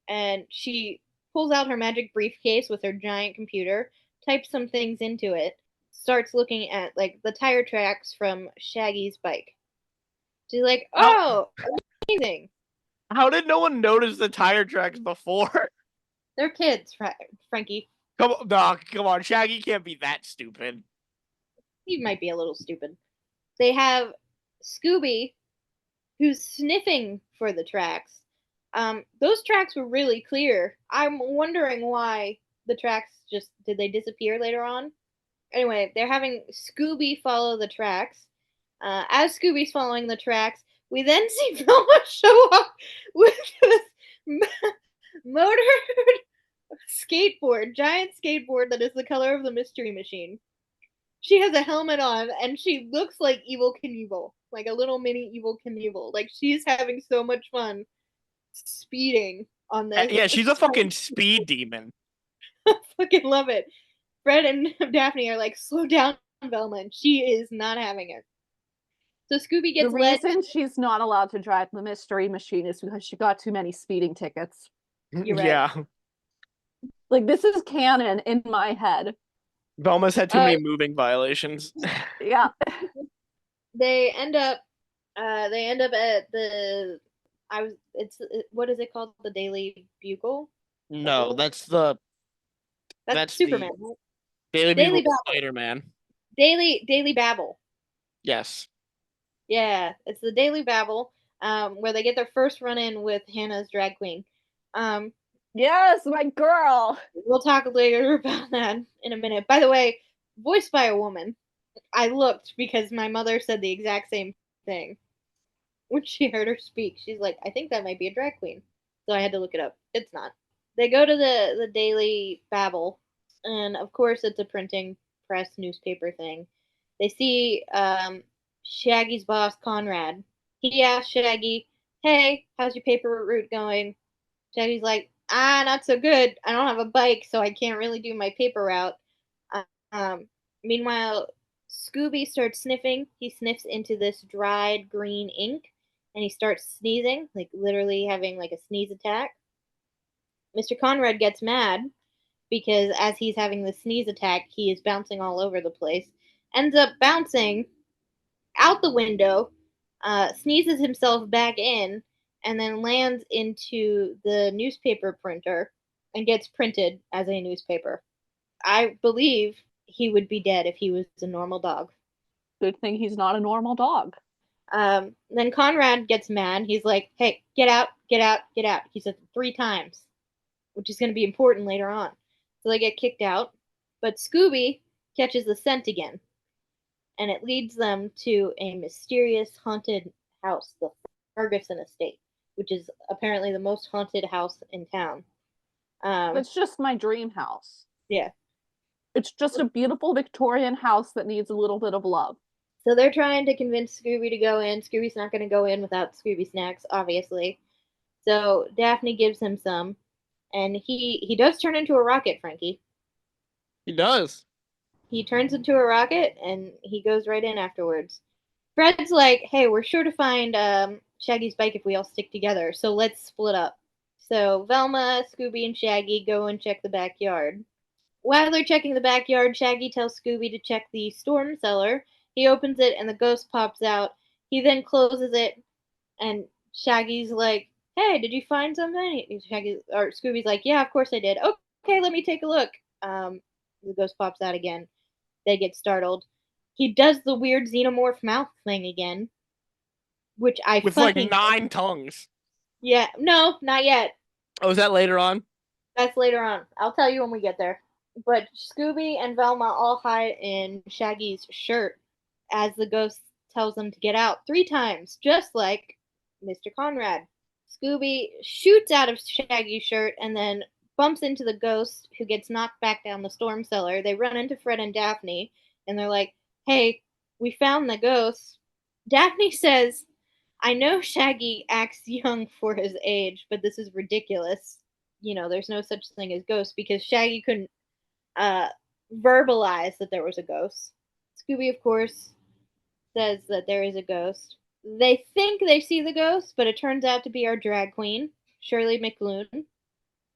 and she pulls out her magic briefcase with her giant computer, types some things into it, starts looking at like the tire tracks from Shaggy's bike. She's like, "Oh, amazing! How did no one notice the tire tracks before? They're kids, Frankie. Come on, Shaggy can't be that stupid. He might be a little stupid." They have Scooby, who's sniffing for the tracks. Those tracks were really clear. I'm wondering why the tracks did they disappear later on? Anyway, they're having Scooby follow the tracks. As Scooby's following the tracks, we then see Velma show up with this motored skateboard, giant skateboard that is the color of the Mystery Machine. She has a helmet on, and she looks like Evel Knievel, like a little mini Evel Knievel. Like she's having so much fun speeding on this. Yeah, she's a fucking speed demon. I fucking love it. Fred and Daphne are like, "Slow down, Velma," and she is not having it. So Scooby gets the led. reason she's not allowed to drive the Mystery Machine is because she got too many speeding tickets. You're right. Yeah. Like, this is canon in my head. Velma's had too many moving violations. Yeah. They end up at the what is it called? The Daily Bugle? No, that's Superman. the Right? Daily Daily Bugle Babble. Spider-Man. Daily Babble. Yes. Yeah, it's the Daily Babble, where they get their first run in with Hannah's drag queen. Yes, my girl. We'll talk later about that in a minute. By the way, voiced by a woman. I looked because my mother said the exact same thing when she heard her speak. She's like, "I think that might be a drag queen." So I had to look it up. It's not. They go to the Daily Babble, and of course it's a printing press newspaper thing. They see Shaggy's boss, Conrad. He asks Shaggy, "Hey, how's your paper route going?" Shaggy's like, "Not so good. I don't have a bike, so I can't really do my paper route." Um, Meanwhile, Scooby starts sniffing. He sniffs into this dried green ink. and he starts sneezing, like literally having like a sneeze attack. Mr. Conrad gets mad because as he's having the sneeze attack, he is bouncing all over the place. Ends up bouncing out the window, sneezes himself back in, and then lands into the newspaper printer and gets printed as a newspaper. I believe he would be dead if he was a normal dog. Good thing he's not a normal dog. Then Conrad gets mad. He's like, hey, get out, get out, get out. He said 3 times, which is going to be important later on. So they get kicked out. But Scooby catches the scent again, and it leads them to a mysterious haunted house, the Ferguson estate, which is apparently the most haunted house in town. It's just my dream house. Yeah. It's just a beautiful Victorian house that needs a little bit of love. So they're trying to convince Scooby to go in. Scooby's not going to go in without Scooby snacks, obviously. So Daphne gives him some, and he does turn into a rocket, Frankie. He does. He turns into a rocket, and he goes right in afterwards. Fred's like, hey, we're sure to find Shaggy's bike if we all stick together, so let's split up. So Velma, Scooby, and Shaggy go and check the backyard. While they're checking the backyard, Shaggy tells Scooby to check the storm cellar. He opens it, and the ghost pops out. He then closes it, and Shaggy's like, hey, did you find something? Scooby's like, yeah, of course I did. Okay, let me take a look. The ghost pops out again. They get startled. He does the weird xenomorph mouth thing again, which I With fucking... like 9 tongues. Yeah, no, not yet. Oh, is that later on? That's later on. I'll tell you when we get there. But Scooby and Velma all hide in Shaggy's shirt as the ghost tells them to get out 3 times, just like Mr. Conrad. Scooby shoots out of Shaggy's shirt and then bumps into the ghost, who gets knocked back down the storm cellar. They run into Fred and Daphne, and they're like, hey, we found the ghost. Daphne says, I know Shaggy acts young for his age, but this is ridiculous. You know, there's no such thing as ghosts, because Shaggy couldn't verbalize that there was a ghost. Scooby, of course, says that there is a ghost. They think they see the ghost, but it turns out to be our drag queen, Shirley MacLaine.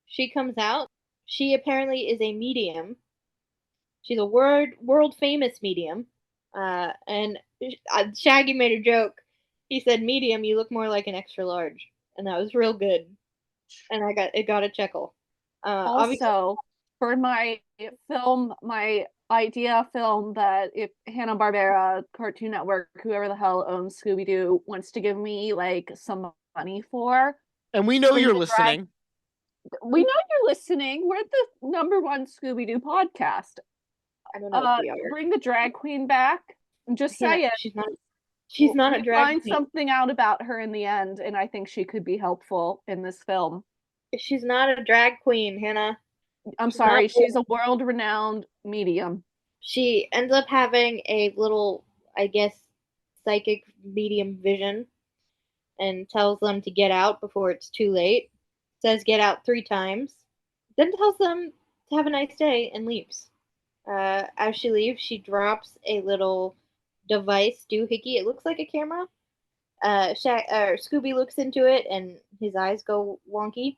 She comes out. She apparently is a medium. She's a world famous medium. And Shaggy made a joke. He said, medium, you look more like an extra large. And that was real good. And it got a chuckle. Also, for my film, my idea film that if Hanna-Barbera, Cartoon Network, whoever the hell owns Scooby-Doo wants to give me like some money for. And we know you're listening. We know you're listening. We're the #1 Scooby-Doo podcast. I don't know if we are. Bring the drag queen back. Just say it. She's not a drag queen. Find something out about her in the end, and I think she could be helpful in this film. She's not a drag queen, Hannah. I'm sorry, she's a world-renowned medium. She ends up having a little, I guess, psychic medium vision and tells them to get out before it's too late. Says get out 3 times. Then tells them to have a nice day and leaves. As she leaves, she drops a little device, doohickey. It looks like a camera. Scooby looks into it and his eyes go wonky.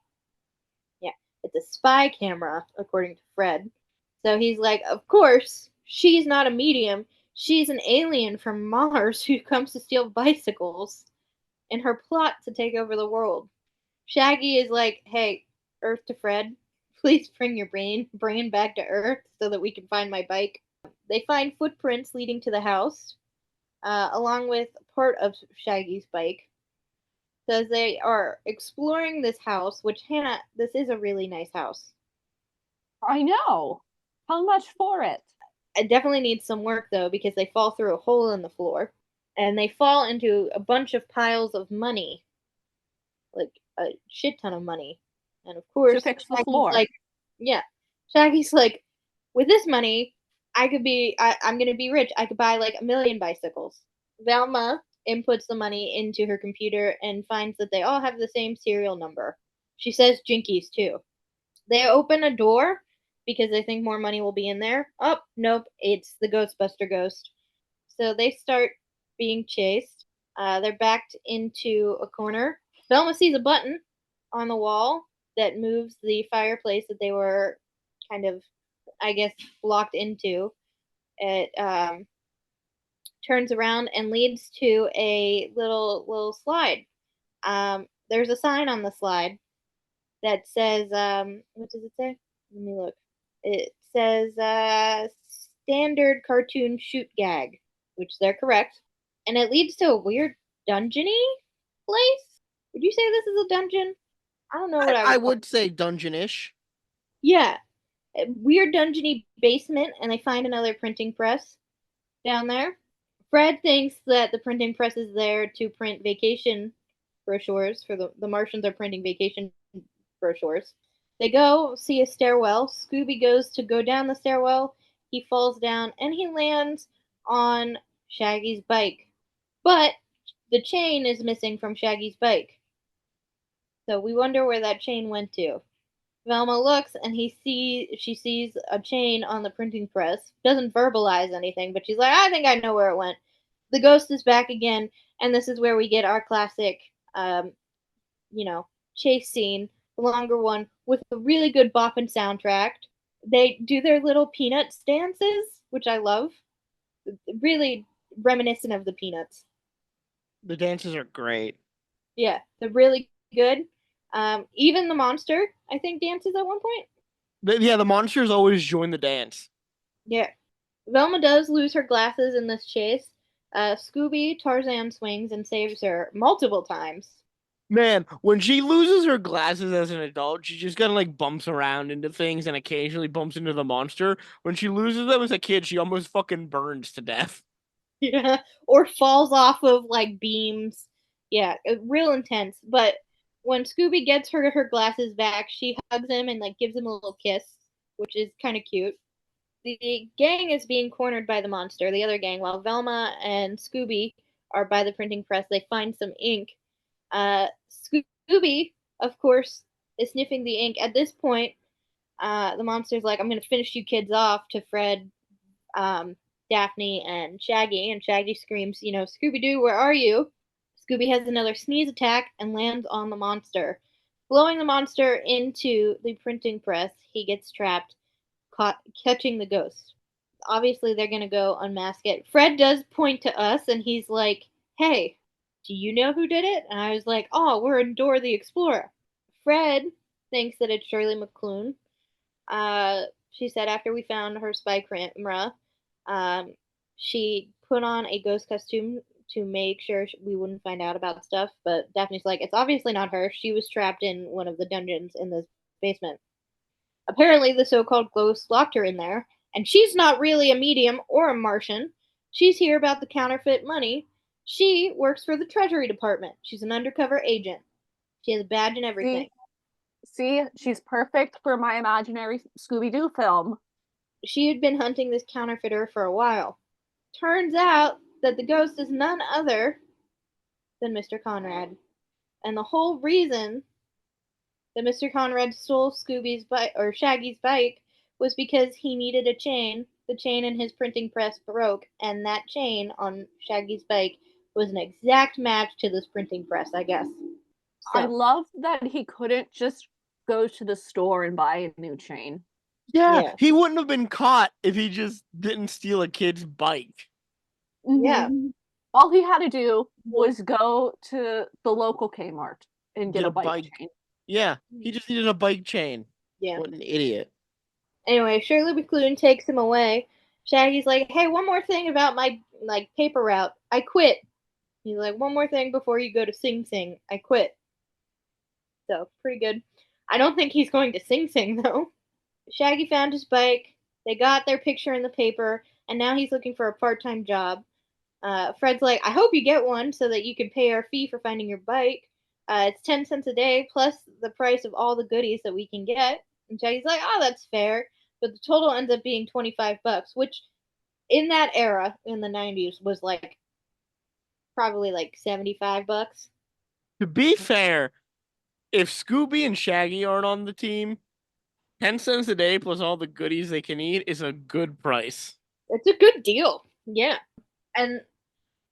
Yeah, it's a spy camera, according to Fred. So he's like, of course, she's not a medium. She's an alien from Mars who comes to steal bicycles in her plot to take over the world. Shaggy is like, hey, Earth to Fred, please bring your brain back to Earth so that we can find my bike. They find footprints leading to the house, along with part of Shaggy's bike. So as they are exploring this house, which, Hannah, this is a really nice house. I know. How much for it? It definitely needs some work, though, because they fall through a hole in the floor. And they fall into a bunch of piles of money. Like, a shit ton of money. And of course, to fix the floor. Shaggy's like, with this money, I'm gonna be rich. I could buy like 1 million bicycles. Velma inputs the money into her computer and finds that they all have the same serial number. She says Jinkies too. They open a door because they think more money will be in there. Oh, nope, it's the Ghostbuster ghost. So they start being chased. They're backed into a corner. Velma sees a button on the wall that moves the fireplace that they were kind of, I guess, locked into. It turns around and leads to a little slide. There's a sign on the slide that says, what does it say? Let me look. It says standard cartoon shoot gag, which they're correct. And it leads to a weird dungeony place. Would you say this is a dungeon? I don't know what I would say dungeon-ish. Yeah. A weird dungeony basement, and they find another printing press down there. Fred thinks that the printing press is there to print vacation brochures for the Martians are printing vacation brochures. They go see a stairwell. Scooby goes to go down the stairwell. He falls down and he lands on Shaggy's bike. But the chain is missing from Shaggy's bike. So we wonder where that chain went to. Velma looks and she sees a chain on the printing press. Doesn't verbalize anything, but she's like, I think I know where it went. The ghost is back again, and this is where we get our classic chase scene, the longer one, with a really good bopping soundtrack. They do their little Peanuts dances, which I love. Really reminiscent of the Peanuts. The dances are great. Yeah, they're really good. Even the monster, I think, dances at one point. The monsters always join the dance. Yeah. Velma does lose her glasses in this chase. Scooby Tarzan swings and saves her multiple times. Man, when she loses her glasses as an adult, she just kind of like bumps around into things and occasionally bumps into the monster. When she loses them as a kid, she almost fucking burns to death. Yeah, or falls off of like beams. Yeah, real intense. But when Scooby gets her glasses back, she hugs him and like gives him a little kiss, which is kind of cute. The gang is being cornered by the monster, the other gang, while Velma and Scooby are by the printing press. They find some ink. Scooby, of course, is sniffing the ink. At this point, the monster's like, I'm going to finish you kids off to Fred, Daphne, and Shaggy. And Shaggy screams, Scooby-Doo, where are you? Scooby has another sneeze attack and lands on the monster. Blowing the monster into the printing press, he gets trapped, catching the ghost. Obviously, they're going to go unmask it. Fred does point to us, and he's like, hey, do you know who did it? And I was like, oh, we're in Dora the Explorer. Fred thinks that it's Shirley MacLaine. She said after we found her spy camera, she put on a ghost costume to make sure we wouldn't find out about stuff. But Daphne's like, it's obviously not her. She was trapped in one of the dungeons in this basement. Apparently, the so-called ghost locked her in there, and she's not really a medium or a Martian. She's here about the counterfeit money. She works for the Treasury Department. She's an undercover agent. She has a badge and everything. See, she's perfect for my imaginary Scooby-Doo film. She had been hunting this counterfeiter for a while. Turns out that the ghost is none other than Mr. Conrad. And the whole reason that Mr. Conrad stole Scooby's bike or Shaggy's bike was because he needed a chain. The chain in his printing press broke, and that chain on Shaggy's bike was an exact match to this printing press, I guess. I love that he couldn't just go to the store and buy a new chain. Yeah, he wouldn't have been caught if he just didn't steal a kid's bike. Yeah. All he had to do was go to the local Kmart and get a bike chain. Yeah, he just needed a bike chain. Yeah. What an idiot. Anyway, Shirley MacLaine takes him away. Shaggy's like, hey, one more thing about my paper route. I quit. He's like, one more thing before you go to Sing Sing. I quit. So, pretty good. I don't think he's going to Sing Sing, though. Shaggy found his bike. They got their picture in the paper, and now he's looking for a part-time job. Fred's like, I hope you get one so that you can pay our fee for finding your bike. It's 10 cents a day plus the price of all the goodies that we can get. And Shaggy's like, oh, that's fair. But the total ends up being $25, which in that era, in the 90s, was probably $75. To be fair, if Scooby and Shaggy aren't on the team, 10 cents a day plus all the goodies they can eat is a good price. It's a good deal. Yeah. And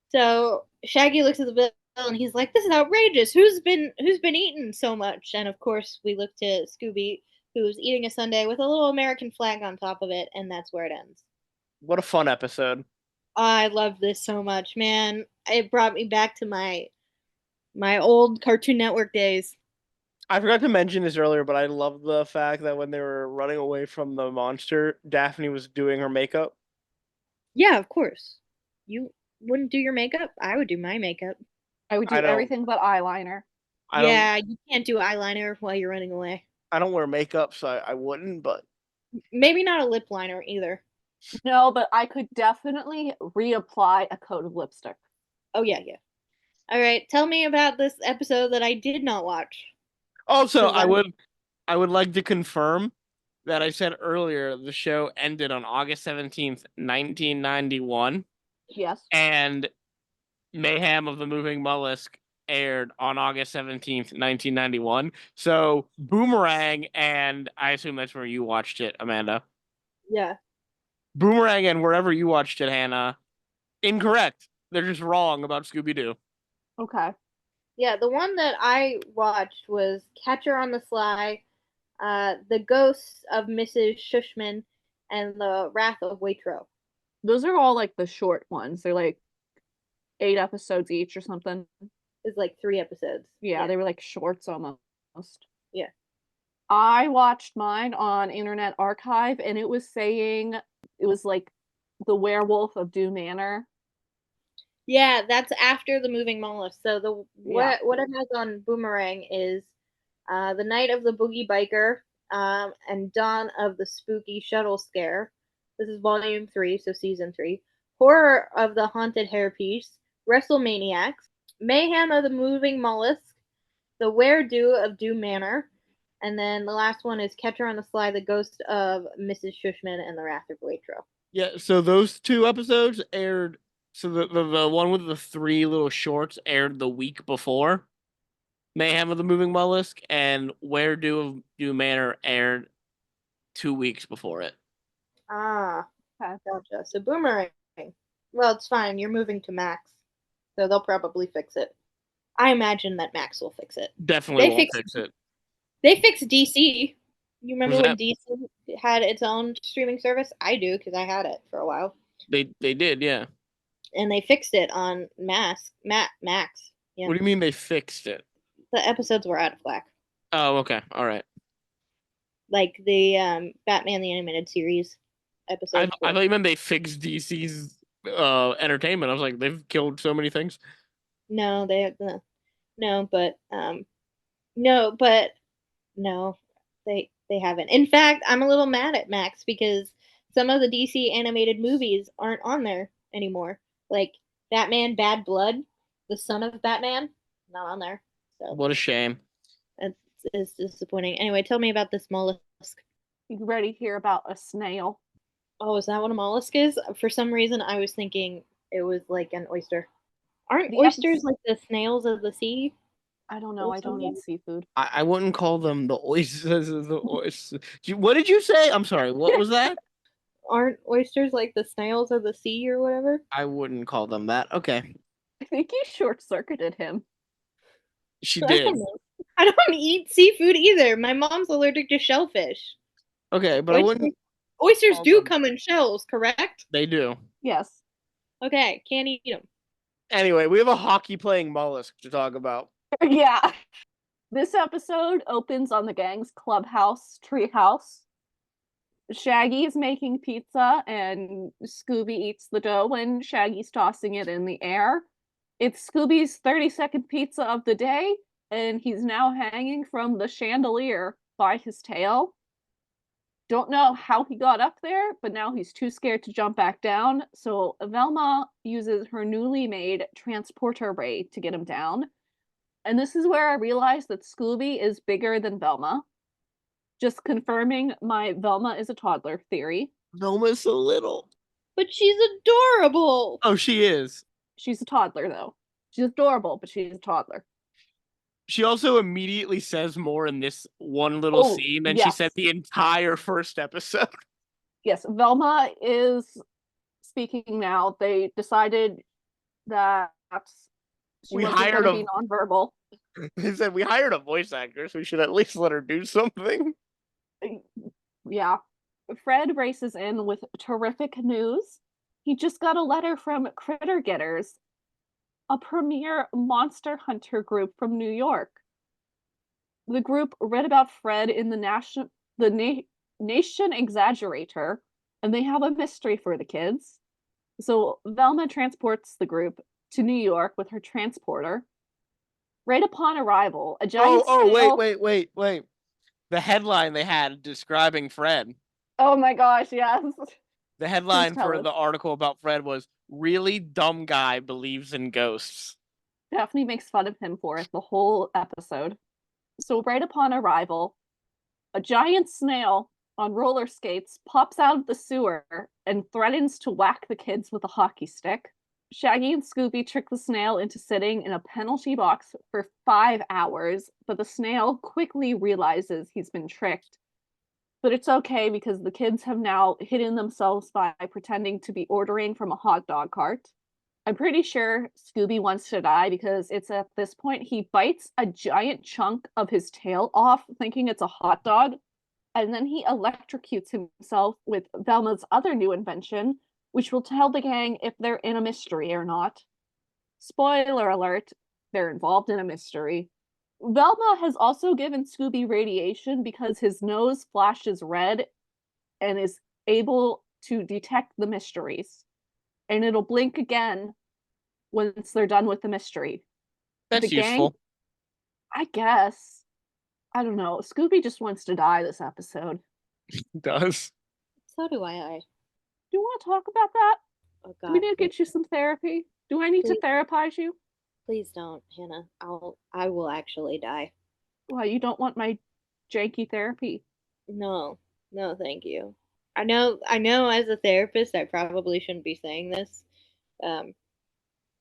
so Shaggy looks at the bill and he's like, "This is outrageous. Who's been eating so much?" And of course, we look to Scooby, who's eating a sundae with a little American flag on top of it, and that's where it ends. What a fun episode. I love this so much, man. It brought me back to my old Cartoon Network days. I forgot to mention this earlier, but I love the fact that when they were running away from the monster, Daphne was doing her makeup. Yeah, of course. You wouldn't do your makeup? I would do my makeup. I would I do don't. everything but eyeliner. I don't. Yeah, you can't do eyeliner while you're running away. I don't wear makeup, so I wouldn't. But Maybe not a lip liner either. No, but I could definitely reapply a coat of lipstick. Oh yeah, yeah. All right, tell me about this episode that I did not watch. also, 'Cause I would like to confirm that I said earlier the show ended on August 17th, 1991, Yes. and Mayhem of the Moving Mollusk aired on August 17th, 1991. So Boomerang, and I assume that's where you watched it, Amanda. Yeah. Boomerang and wherever you watched it, Hannah, incorrect. They're just wrong about Scooby-Doo. Okay. Yeah, the one that I watched was Catcher on the Sly, The Ghosts of Mrs. Shushman, and The Wrath of Waitrose. Those are all like the short ones. They're like 8 episodes each or something. It's like 3 episodes. Yeah, they were like shorts almost. Yeah. I watched mine on Internet Archive and it was saying it was like the Werewolf of Dew Manor. Yeah, that's after the Moving Mollusk. So Yeah. what it has on Boomerang is The Night of the Boogie Biker, and Dawn of the Spooky Shuttle Scare. This is volume 3, so season 3. Horror of the Haunted Hairpiece, WrestleManiacs, Mayhem of the Moving Mollusk, The Were-Do of Dew Manor, and then the last one is Catcher on the Sly, The Ghost of Mrs. Shushman, and The Wrath of Waitrose. Yeah, so those 2 episodes aired. So the one with the 3 little shorts aired the week before Mayhem of the Moving Mollusk, and Where Do Manor aired 2 weeks before it. Ah, Okay. gotcha. So Boomerang. Well, it's fine. You're moving to Max, so they'll probably fix it. I imagine that Max will fix it. Definitely They won't fixed fix it. They fixed DC. You remember Was when that DC had its own streaming service? I do because I had it for a while, they did, yeah. and they fixed it on Max. Yeah, What do you mean they fixed it? the episodes were out of whack. Oh, okay. All right. Like the Batman the Animated Series episodes. I thought you meant they fixed DC's entertainment. I was like, they've killed so many things. No, no, but no, but no, they haven't. In fact, I'm a little mad at Max because some of the DC animated movies aren't on there anymore. Like Batman Bad Blood, the son of Batman, not on there. So What a shame. it's disappointing. Anyway, tell me about this mollusk. You ready to hear about a snail? Oh, is that what a mollusk is? For some reason, I was thinking it was like an oyster. Aren't The oysters episode- like the snails of the sea? I don't know. I don't eat seafood. I wouldn't call them the oysters of the oysters. What did you say? I'm sorry. What was that? Aren't oysters like the snails of the sea or whatever? I wouldn't call them that. Okay. I think you short circuited him. She I did. don't know. I don't eat seafood either. My mom's allergic to shellfish. Okay, but I wouldn't. Oysters call do them- come in shells, correct? They do. Yes. Okay, can't eat them. Anyway, we have a hockey playing mollusk to talk about. Yeah. This episode opens on the gang's clubhouse treehouse. Shaggy is making pizza and Scooby eats the dough when Shaggy's tossing it in the air. It's Scooby's 30-second pizza of the day, and he's now hanging from the chandelier by his tail. Don't know how he got up there, but now he's too scared to jump back down. So Velma uses her newly made transporter ray to get him down. And this is where I realized that Scooby is bigger than Velma. Just confirming my Velma is a toddler theory. Velma's so little. But she's adorable. Oh, she is. She's a toddler, though. She's adorable, but she's a toddler. She also immediately says more in this one little Oh, scene than she said yes. the entire first episode. Yes, Velma is speaking now. They decided that She We wasn't hired gonna be a nonverbal. He said we hired a voice actor, so we should at least let her do something. Yeah. Fred races in with terrific news. He just got a letter from Critter Getters, a premier monster hunter group from New York. The group read about Fred in the Nation Exaggerator, and they have a mystery for the kids. So Velma transports the group to New York with her transporter. Right upon arrival, a Oh, giant oh, snail. wait. The headline they had describing Fred. Oh my gosh, yes. The Please headline tell for us. the article about Fred was "Really dumb guy believes in ghosts." Daphne makes fun of him for it the whole episode. So, right upon arrival, a giant snail on roller skates pops out of the sewer and threatens to whack the kids with a hockey stick. Shaggy and Scooby trick the snail into sitting in a penalty box for 5 hours, but the snail quickly realizes he's been tricked. But it's okay because the kids have now hidden themselves by pretending to be ordering from a hot dog cart. I'm pretty sure Scooby wants to die because it's at this point he bites a giant chunk of his tail off, thinking it's a hot dog, and then he electrocutes himself with Velma's other new invention, which will tell the gang if they're in a mystery or not. Spoiler alert, they're involved in a mystery. Velma has also given Scooby radiation because his nose flashes red and is able to detect the mysteries. And it'll blink again once they're done with the mystery. The That's gang, useful. I guess. I don't know. Scooby just wants to die this episode. It does. So do I. Do you want to talk about that? Oh Do we God, need to get you some therapy? Do I need to please, therapize you? please don't, Hannah. I will actually die. Why, you don't want my janky therapy? No, no, thank you. I know. As a therapist, I probably shouldn't be saying this, um,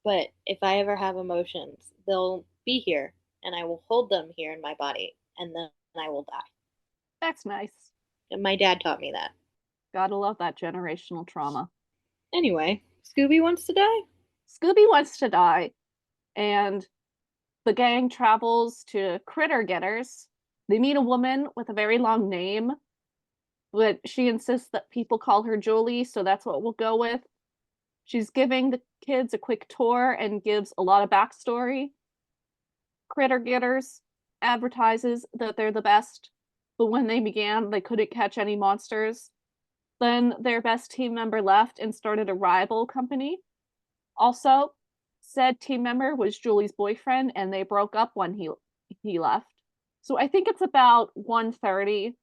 but if I ever have emotions, they'll be here, and I will hold them here in my body, and then I will die. That's nice. And my dad taught me that. Gotta love that generational trauma. Anyway, Scooby wants to die. Scooby wants to die, and the gang travels to Critter Getters. They meet a woman with a very long name, but she insists that people call her Julie, so that's what we'll go with. She's giving the kids a quick tour and gives a lot of backstory. Critter Getters advertises that they're the best, but when they began, they couldn't catch any monsters. Then their best team member left and started a rival company. Also, said team member was Julie's boyfriend, and they broke up when he left. So I think it's about 1:30,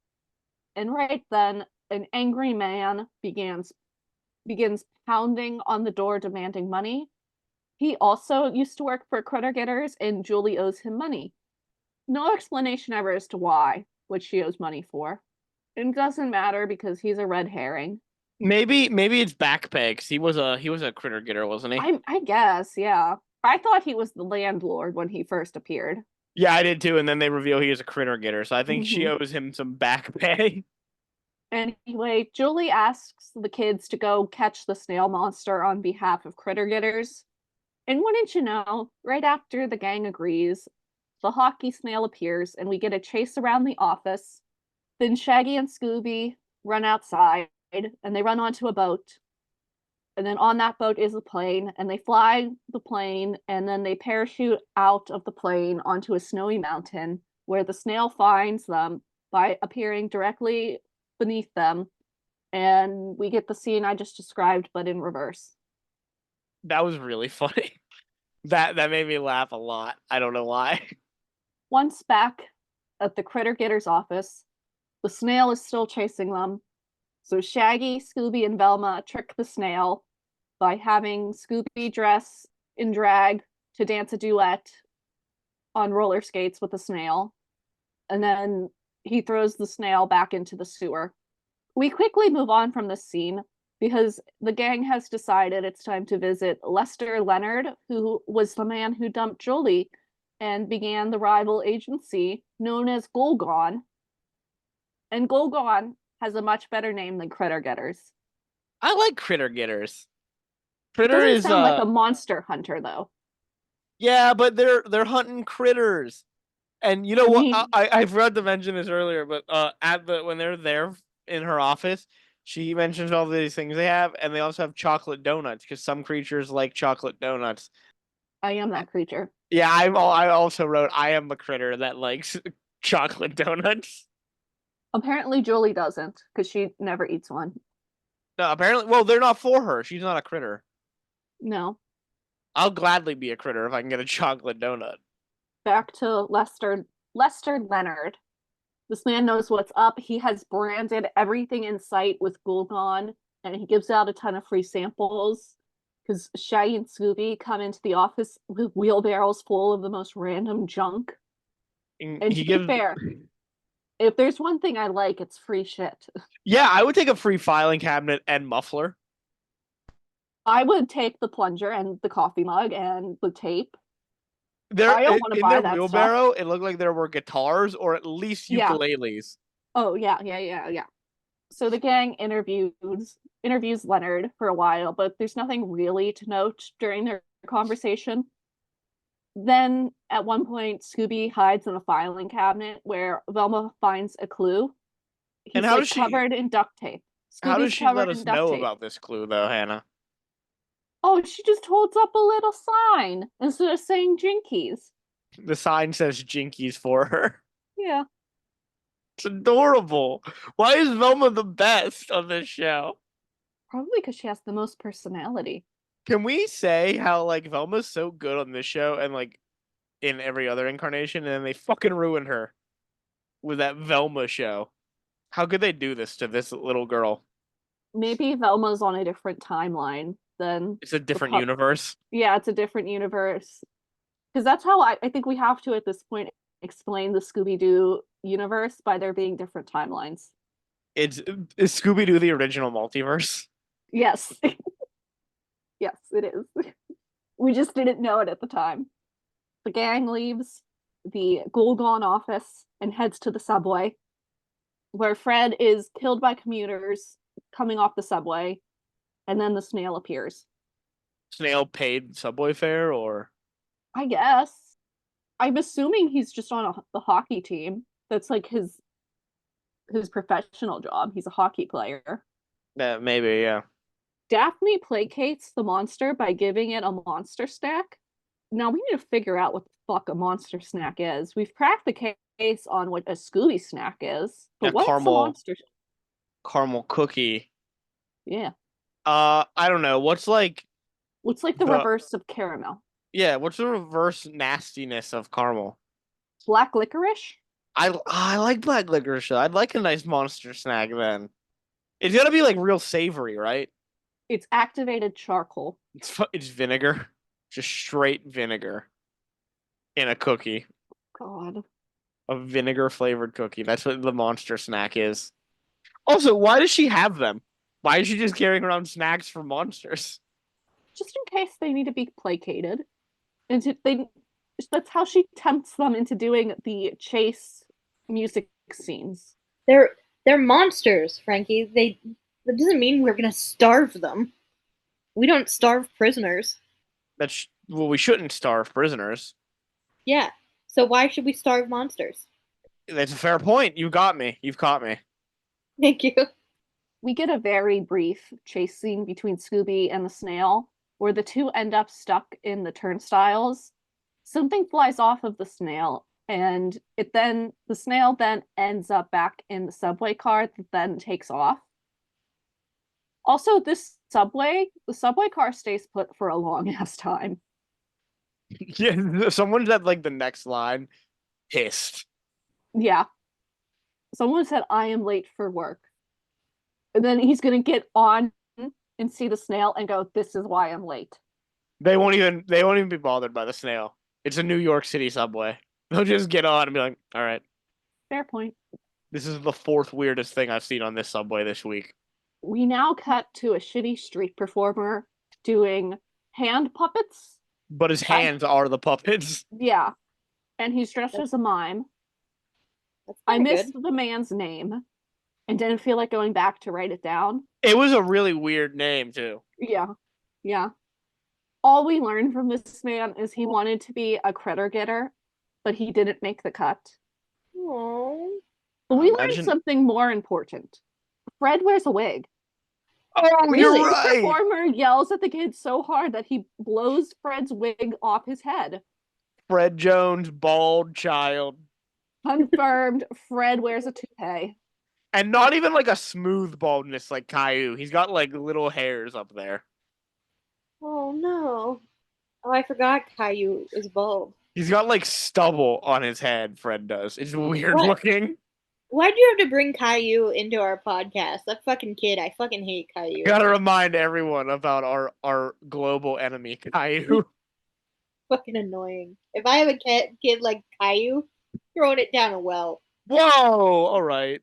and right then an angry man begins pounding on the door demanding money. He also used to work for Critter Getters, and Julie owes him money. No explanation ever as to why, what she owes money for. It doesn't matter because he's a red herring. Maybe it's back pay 'cause he was a critter getter, wasn't he? I guess, yeah. I thought he was the landlord when he first appeared. Yeah, I did too. And then they reveal he is a critter getter, so I think she Mhm. owes him some back pay. Anyway, Julie asks the kids to go catch the snail monster on behalf of Critter Getters. And wouldn't you know, right after the gang agrees, the hockey snail appears and we get a chase around the office. Then Shaggy and Scooby run outside and they run onto a boat. And then on that boat is a plane, and they fly the plane, and then they parachute out of the plane onto a snowy mountain where the snail finds them by appearing directly beneath them. And we get the scene I just described, but in reverse. That was really funny. That made me laugh a lot. I don't know why. Once back at the Critter Getter's office, the snail is still chasing them. So Shaggy, Scooby, and Velma trick the snail by having Scooby dress in drag to dance a duet on roller skates with the snail. And then he throws the snail back into the sewer. We quickly move on from this scene because the gang has decided it's time to visit Lester Leonard, who was the man who dumped Jolie and began the rival agency known as Golgon. And Golgon has a much better name than Critter Getters. I like critter getters. It Critter doesn't is sound like a monster hunter, though. Yeah, but they're hunting critters. And you know I what? mean, I forgot to mention this earlier, but at the when they're there in her office, she mentions all these things they have, and they also have chocolate donuts because some creatures like chocolate donuts. I am that creature. Yeah, I also wrote I am a critter that likes chocolate donuts. Apparently, Julie doesn't because she never eats one. No, apparently, well, they're not for her. She's not a critter. No. I'll gladly be a critter if I can get a chocolate donut. Back to Lester Leonard. This man knows what's up. He has branded everything in sight with Gulgon, and he gives out a ton of free samples because Shaggy and Scooby come into the office with wheelbarrows full of the most random junk. And He to be gives. fair, if there's one thing I like, it's free shit. Yeah, I would take a free filing cabinet and muffler. I would take the plunger and the coffee mug and the tape. There I don't want to in buy their that stuff. wheelbarrow, it looked like there were guitars or at least Yeah. ukuleles. Oh yeah. So the gang interviews Leonard for a while, but there's nothing really to note during their conversation. Then at one point, Scooby hides in a filing cabinet where Velma finds a clue. And He's like covered in duct tape. how does Scooby's she let covered us in duct know tape. about this clue though, Hannah? Oh, she just holds up a little sign instead of saying Jinkies. The sign says Jinkies for her. Yeah. It's adorable. Why is Velma the best on this show? Probably because she has the most personality. Can we say how like Velma's so good on this show and like in every other incarnation, and then they fucking ruined her with that Velma show? How could they do this to this little girl? Maybe Velma's on a different timeline than It's a the different pup. universe. Yeah, it's a different universe. Because that's how I think we have to at this point explain the Scooby-Doo universe by there being different timelines. Is Scooby Doo the original multiverse? Yes. Yes, it is. We just didn't know it at the time. The gang leaves the Gulgon office and heads to the subway, where Fred is killed by commuters coming off the subway, and then the snail appears. Snail paid subway fare, or I guess. I'm assuming he's just on the hockey team. That's like his professional job. He's a hockey player. maybe, yeah. Daphne placates the monster by giving it a monster snack. Now we need to figure out what the fuck a monster snack is. We've cracked the case on what a Scooby snack is, but A what's a monster? caramel cookie. Yeah, I don't know. What's like what's like the reverse of caramel? yeah? What's the reverse nastiness of caramel? Black licorice? I like black licorice. I'd like a nice monster snack then. It's gotta be like real savory, right? It's activated charcoal. It's vinegar, just straight vinegar in a cookie. God. A vinegar flavored cookie. That's what the monster snack is. Also, why does she have them? Why is she just carrying around snacks for monsters? Just in case they need to be placated. And that's how she tempts them into doing the chase music scenes. They're monsters, Frankie. That doesn't mean we're gonna starve them. We don't starve prisoners. Well, we shouldn't starve prisoners. Yeah. So why should we starve monsters? That's a fair point. You got me. You've caught me. Thank you. We get a very brief chase scene between Scooby and the snail, where the two end up stuck in the turnstiles. Something flies off of the snail, and the snail then ends up back in the subway car that then takes off. Also, the subway car stays put for a long ass time. Yeah, someone's at like the next line, pissed. Yeah. Someone said, I am late for work. And then he's going to get on and see the snail and go, this is why I'm late. They won't even be bothered by the snail. It's a New York City subway. They'll just get on and be like, all right. Fair point. This is the fourth weirdest thing I've seen on this subway this week. We now cut to a shitty street performer doing hand puppets. But his hands are the puppets. Yeah. And he's dressed as a mime. I missed the man's name and didn't feel like going back to write it down. It was a really weird name, too. Yeah. Yeah. All we learn from this man is he wanted to be a critter getter, but he didn't make the cut. Aww. But we learned Imagine. something more important. Fred wears a wig. Oh, Really? you're The right. performer yells at the kid so hard that he blows Fred's wig off his head. Fred Jones, bald child. Confirmed, Fred wears a toupee. And not even like a smooth baldness like Caillou. He's got like little hairs up there. Oh no. Oh, I forgot Caillou is bald. He's got like stubble on his head, Fred does. It's weird What? looking. Why'd you have to bring Caillou into our podcast? That fucking kid, I fucking hate Caillou. Gotta remind everyone about our global enemy, Caillou. Fucking annoying. If I have a kid like Caillou, throwing it down a well. Whoa! Alright.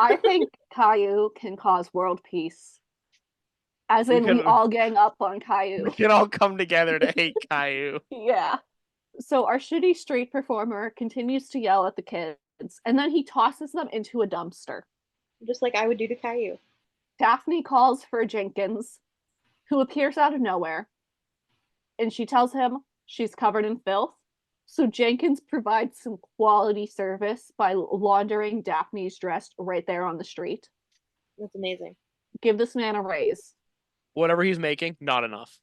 I think Caillou can cause world peace. As in, we can- all gang up on We Caillou. can all come together to hate Caillou. Yeah. So our shitty street performer continues to yell at the kids, and then he tosses them into a dumpster. Just like I would do to Caillou. Daphne calls for Jenkins, who appears out of nowhere, and she tells him she's covered in filth. So Jenkins provides some quality service by laundering Daphne's dress right there on the street. That's amazing. Give this man a raise. Whatever he's making, not enough.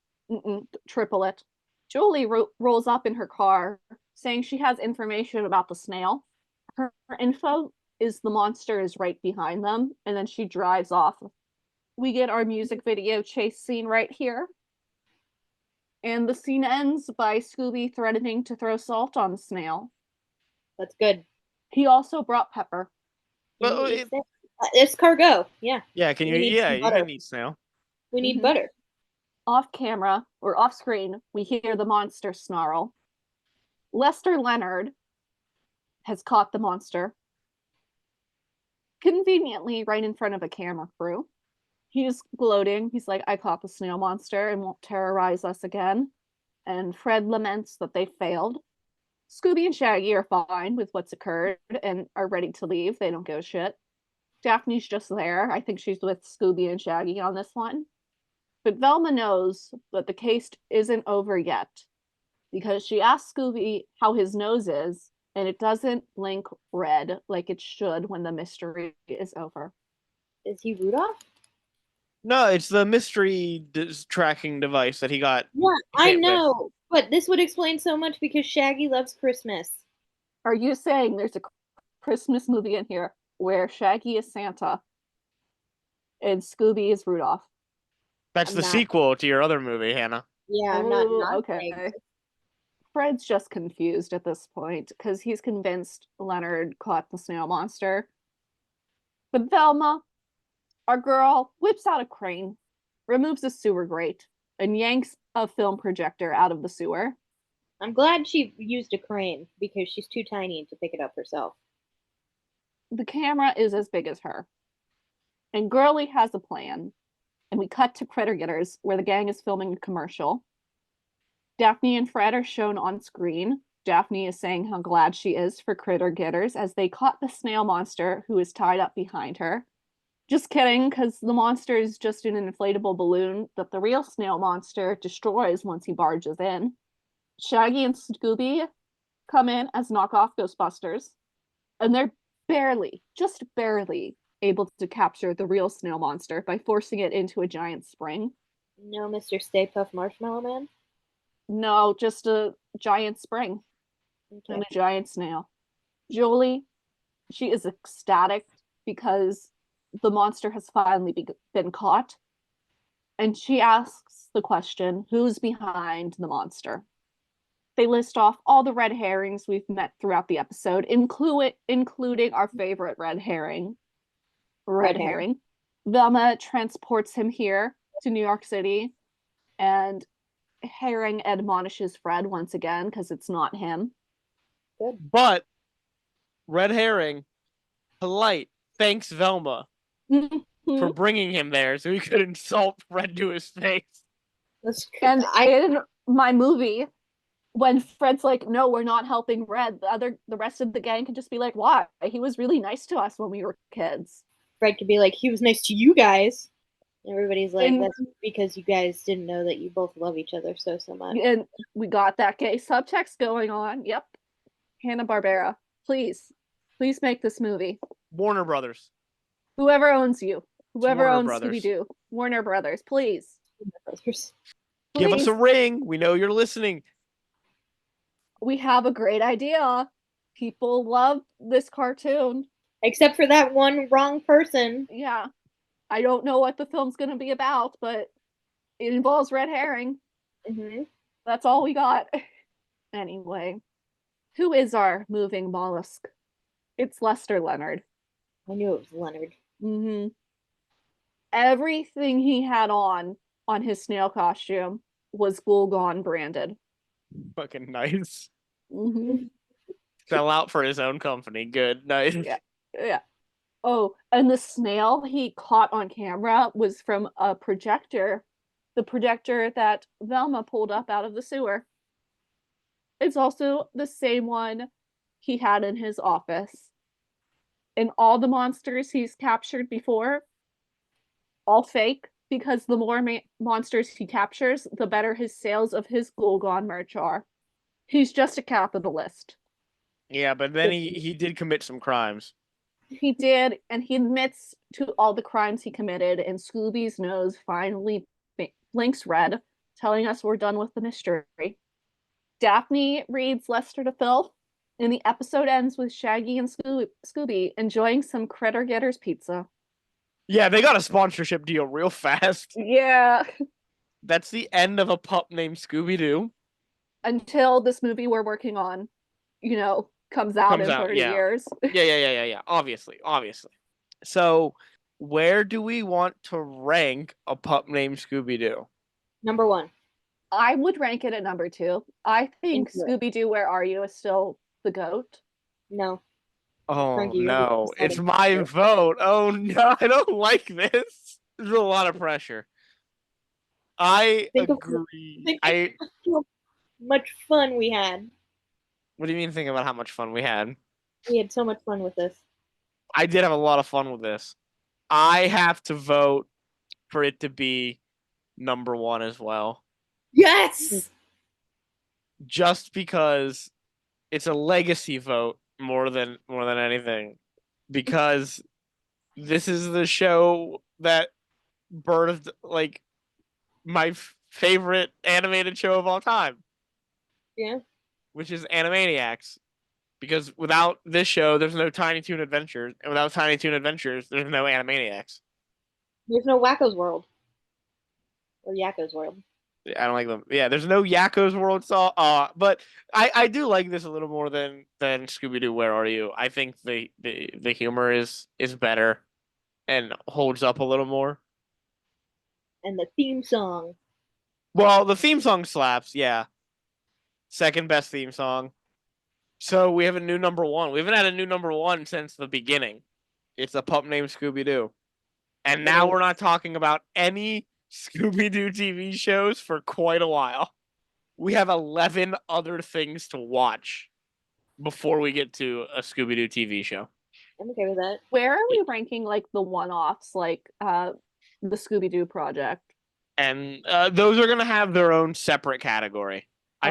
Triple it. Julie rolls up in her car, saying she has information about the snail. Her info is the monster is right behind them, and then she drives off. We get our music video chase scene right here. And the scene ends by Scooby threatening to throw salt on the snail. That's good. He also brought pepper. Well, It's cargo. Yeah. yeah, can you? We need Yeah, some you butter. can eat snail. We need Mhm. butter. Off camera, or off screen, we hear the monster snarl. Lester Leonard has caught the monster. Conveniently, right in front of a camera crew. He's gloating. He's like, I caught the snail monster and won't terrorize us again. And Fred laments that they failed. Scooby and Shaggy are fine with what's occurred and are ready to leave. They don't give a shit. Daphne's just there. I think she's with Scooby and Shaggy on this one. But Velma knows that the case isn't over yet because she asks Scooby how his nose is, and it doesn't blink red like it should when the mystery is over. Is he Rudolph? No, it's the mystery tracking device that he got. Yeah, I hit with. know. But this would explain so much because Shaggy loves Christmas. Are you saying there's a Christmas movie in here where Shaggy is Santa and Scooby is Rudolph? That's I'm the not- sequel to your other movie, Hannah. Yeah, I'm Ooh, not okay. saying- Fred's just confused at this point because he's convinced Leonard caught the snail monster. But Velma, our girl, whips out a crane, removes a sewer grate, and yanks a film projector out of the sewer. I'm glad she used a crane because she's too tiny to pick it up herself. The camera is as big as her. And Girly has a plan. And we cut to Critter Getters, where the gang is filming a commercial. Daphne and Fred are shown on screen. Daphne is saying how glad she is for Critter Getters as they caught the snail monster who is tied up behind her. Just kidding, because the monster is just an inflatable balloon that the real snail monster destroys once he barges in. Shaggy and Scooby come in as knockoff Ghostbusters, and they're barely, just barely, able to capture the real snail monster by forcing it into a giant spring. No, Mr. Stay Puft Marshmallow Man? No, just a giant spring Okay. and a giant snail. Julie, she is ecstatic because the monster has finally been caught. And she asks the question, who's behind the monster? They list off all the red herrings we've met throughout the episode, including our favorite red herring, Red Herring. Velma transports him here to New York City, and Herring admonishes Fred once again because it's not him. Good. But Red Herring, polite, thanks Velma for bringing him there so he could insult Fred to his face. That's And I in my movie, when Fred's like, "No, we're not helping Red," the rest of the gang can just be like, "Why? He was really nice to us when we were kids." Fred could be like, he was nice to you guys. Everybody's like, And- that's because you guys didn't know that you both love each other so much. And we got that gay subtext going on. Yep. Hanna-Barbera, please make this movie. Warner Brothers. Whoever owns you, whoever Warner owns Brothers. Scooby-Doo, Warner Brothers, please. Give us Please. a ring. We know you're listening. We have a great idea. People love this cartoon. Except for that one wrong person. Yeah. I don't know what the film's going to be about, but it involves red herring. Mm-hmm. That's all we got. Anyway, who is our moving mollusk? It's Lester Leonard. I knew it was Leonard. Mm-hmm. Everything he had on his snail costume was Gulgon branded. Fucking nice. Mm-hmm. Sell out for his own company. Good. Nice. Yeah. Oh, and the snail he caught on camera was from a projector, the projector that Velma pulled up out of the sewer. It's also the same one he had in his office. And all the monsters he's captured before, all fake, because the more monsters he captures, the better his sales of his Gulgon merch are. He's just a capitalist. Yeah, but then he did commit some crimes. He did, and he admits to all the crimes he committed, and Scooby's nose finally blinks red, telling us we're done with the mystery. Daphne reads Lester to Phil, and the episode ends with Shaggy and Scooby enjoying some Critter Getters pizza. Yeah, they got a sponsorship deal real fast. Yeah. That's the end of A Pup Named Scooby-Doo. Until this movie we're working on, comes out in 30 years. Yeah. Obviously. So, where do we want to rank A Pup Named Scooby-Doo? Number 1. I would rank it at number 2. I think Into it. Scooby-Doo, Where Are You is still the GOAT. No. Oh, Frankie, you're no. the It's my vote. Oh, no. I don't like this. There's a lot of pressure. I agree. How much fun we had. What do you mean think about how much fun we had? We had so much fun with this. I did have a lot of fun with this. I have to vote for it to be number 1 as well. Yes! Just because it's a legacy vote more than anything. Because this is the show that birthed like my favorite animated show of all time. Yeah. Which is Animaniacs. Because without this show, there's no Tiny Toon Adventures, and without Tiny Toon Adventures, there's no Animaniacs. There's no Wacko's World. Or Yakko's World. I don't like them. Yeah, there's no Yakko's World Saw. But I do like this a little more than Scooby-Doo. Where Are You? I think the humor is better and holds up a little more. And the theme song. Well, the theme song slaps. Yeah, second best theme song. So we have a new number 1. We haven't had a new number 1 since the beginning. It's A Pup Named Scooby-Doo. And now we're not talking about any Scooby-Doo TV shows for quite a while. We have 11 other things to watch before we get to a Scooby-Doo TV show. I'm okay with that. Where are we ranking like the one-offs, like the Scooby-Doo project? And those are going to have their own separate category. I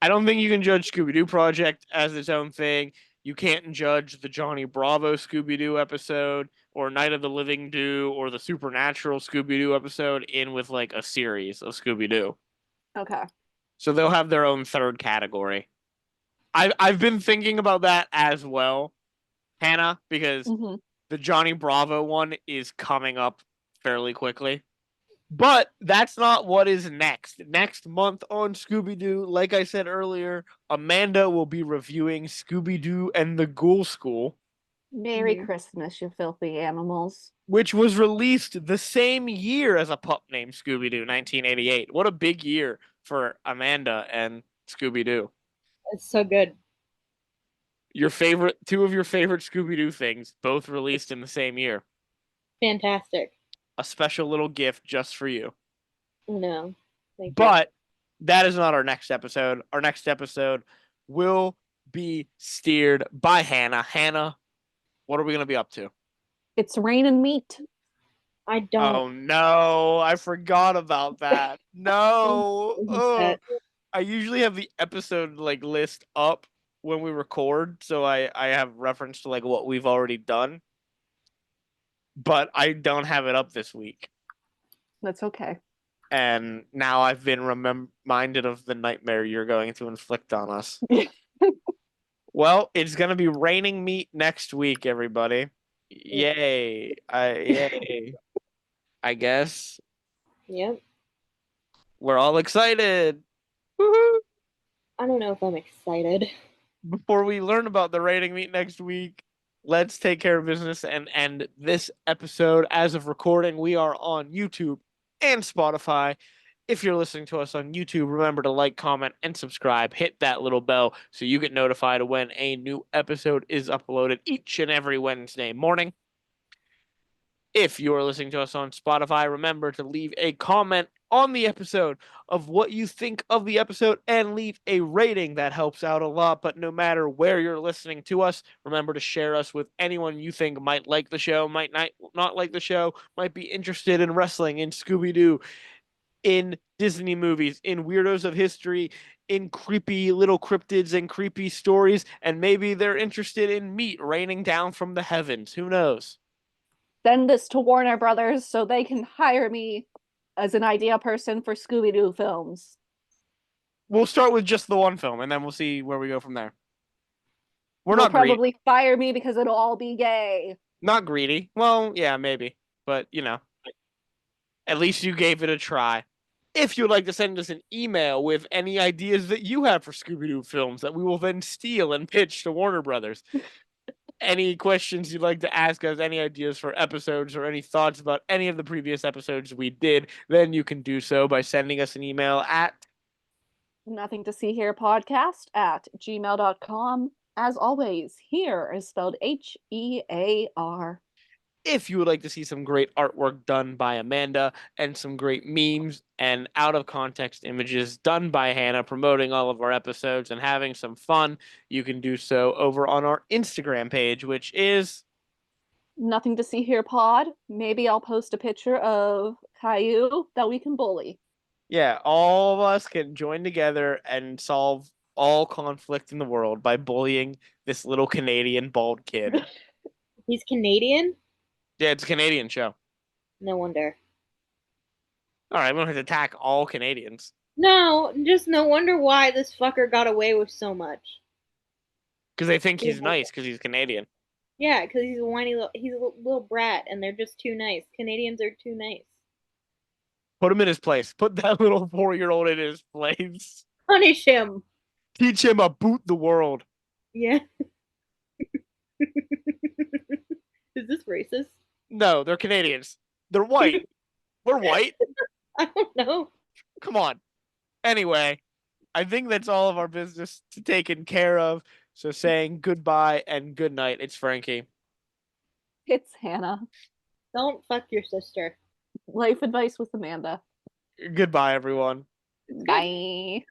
don't think you can judge Scooby-Doo Project as its own thing. You can't judge the Johnny Bravo Scooby-Doo episode or Night of the Living Doo or the Supernatural Scooby-Doo episode in with like a series of Scooby-Doo. Okay. So they'll have their own third category. I've been thinking about that as well, Hannah, because the Johnny Bravo one is coming up fairly quickly. But that's not what is next. Next month on Scooby-Doo, like I said earlier, Amanda will be reviewing Scooby-Doo and the Ghoul School. Merry Christmas, you filthy animals. Which was released the same year as A Pup Named Scooby-Doo, 1988. What a big year for Amanda and Scooby-Doo. It's so good. Two of your favorite Scooby-Doo things, both released in the same year. Fantastic. A special little gift just for you. No. Thank you. That is not our next episode. Our next episode will be steered by Hannah. Hannah, what are we going to be up to? It's rain and meat. I don't. Oh no, I forgot about that. No. Oh, I usually have the episode like list up when we record, so I have reference to like what we've already done, but I don't have it up this week. That's okay. And now I've been reminded of the nightmare you're going to inflict on us. Well, it's gonna be raining meat next week, everybody. Yay! Yay! I guess Yep. we're all excited. Woohoo! I don't know if I'm excited. Before we learn about the raining meat next week, let's take care of business and end this episode. As of recording, we are on YouTube and Spotify. If you're listening to us on YouTube, remember to like, comment, and subscribe. Hit that little bell so you get notified when a new episode is uploaded each and every Wednesday morning. If you are listening to us on Spotify, remember to leave a comment on the episode of what you think of the episode and leave a rating. That helps out a lot. But no matter where you're listening to us, remember to share us with anyone you think might like the show, might not like the show, might be interested in wrestling, in Scooby-Doo, in Disney movies, in Weirdos of History, in creepy little cryptids and creepy stories, and maybe they're interested in meat raining down from the heavens. Who knows? Send this to Warner Brothers so they can hire me as an idea person for Scooby-Doo films. We'll start with just the one film, and then we'll see where we go from there. We're They'll not greedy. probably fire me because it'll all be gay. Not greedy. Well, yeah, maybe. But, at least you gave it a try. If you'd like to send us an email with any ideas that you have for Scooby-Doo films that we will then steal and pitch to Warner Brothers. Any questions you'd like to ask us, any ideas for episodes, or any thoughts about any of the previous episodes we did, then you can do so by sending us an email at Nothing to see here podcast at gmail.com. As always, here is spelled Hear. if you would like to see some great artwork done by Amanda and some great memes and out of context images done by Hannah promoting all of our episodes and having some fun, you can do so over on our Instagram page, which is Nothing to see here pod. Maybe I'll post a picture of Caillou that we can bully. yeah, all of us can join together and solve all conflict in the world by bullying this little Canadian bald kid. He's Canadian? Yeah, it's a Canadian show. No wonder. All right, we don't have to attack all Canadians No, just no wonder why this fucker got away with so much. because they think he's nice because he's Canadian. Yeah, because he's a whiny he's a little brat, and they're just too nice. Canadians are too nice. Put him in his place. Put that little 4-year-old in his place. Punish him. Teach him about the world. Yeah. Is this racist? No, they're Canadians. They're white. We're white. I don't know. Come on. Anyway, I think that's all of our business taken care of. So saying goodbye and good night. It's Frankie. It's Hannah. Don't fuck your sister. Life advice with Amanda. Goodbye, everyone. Bye.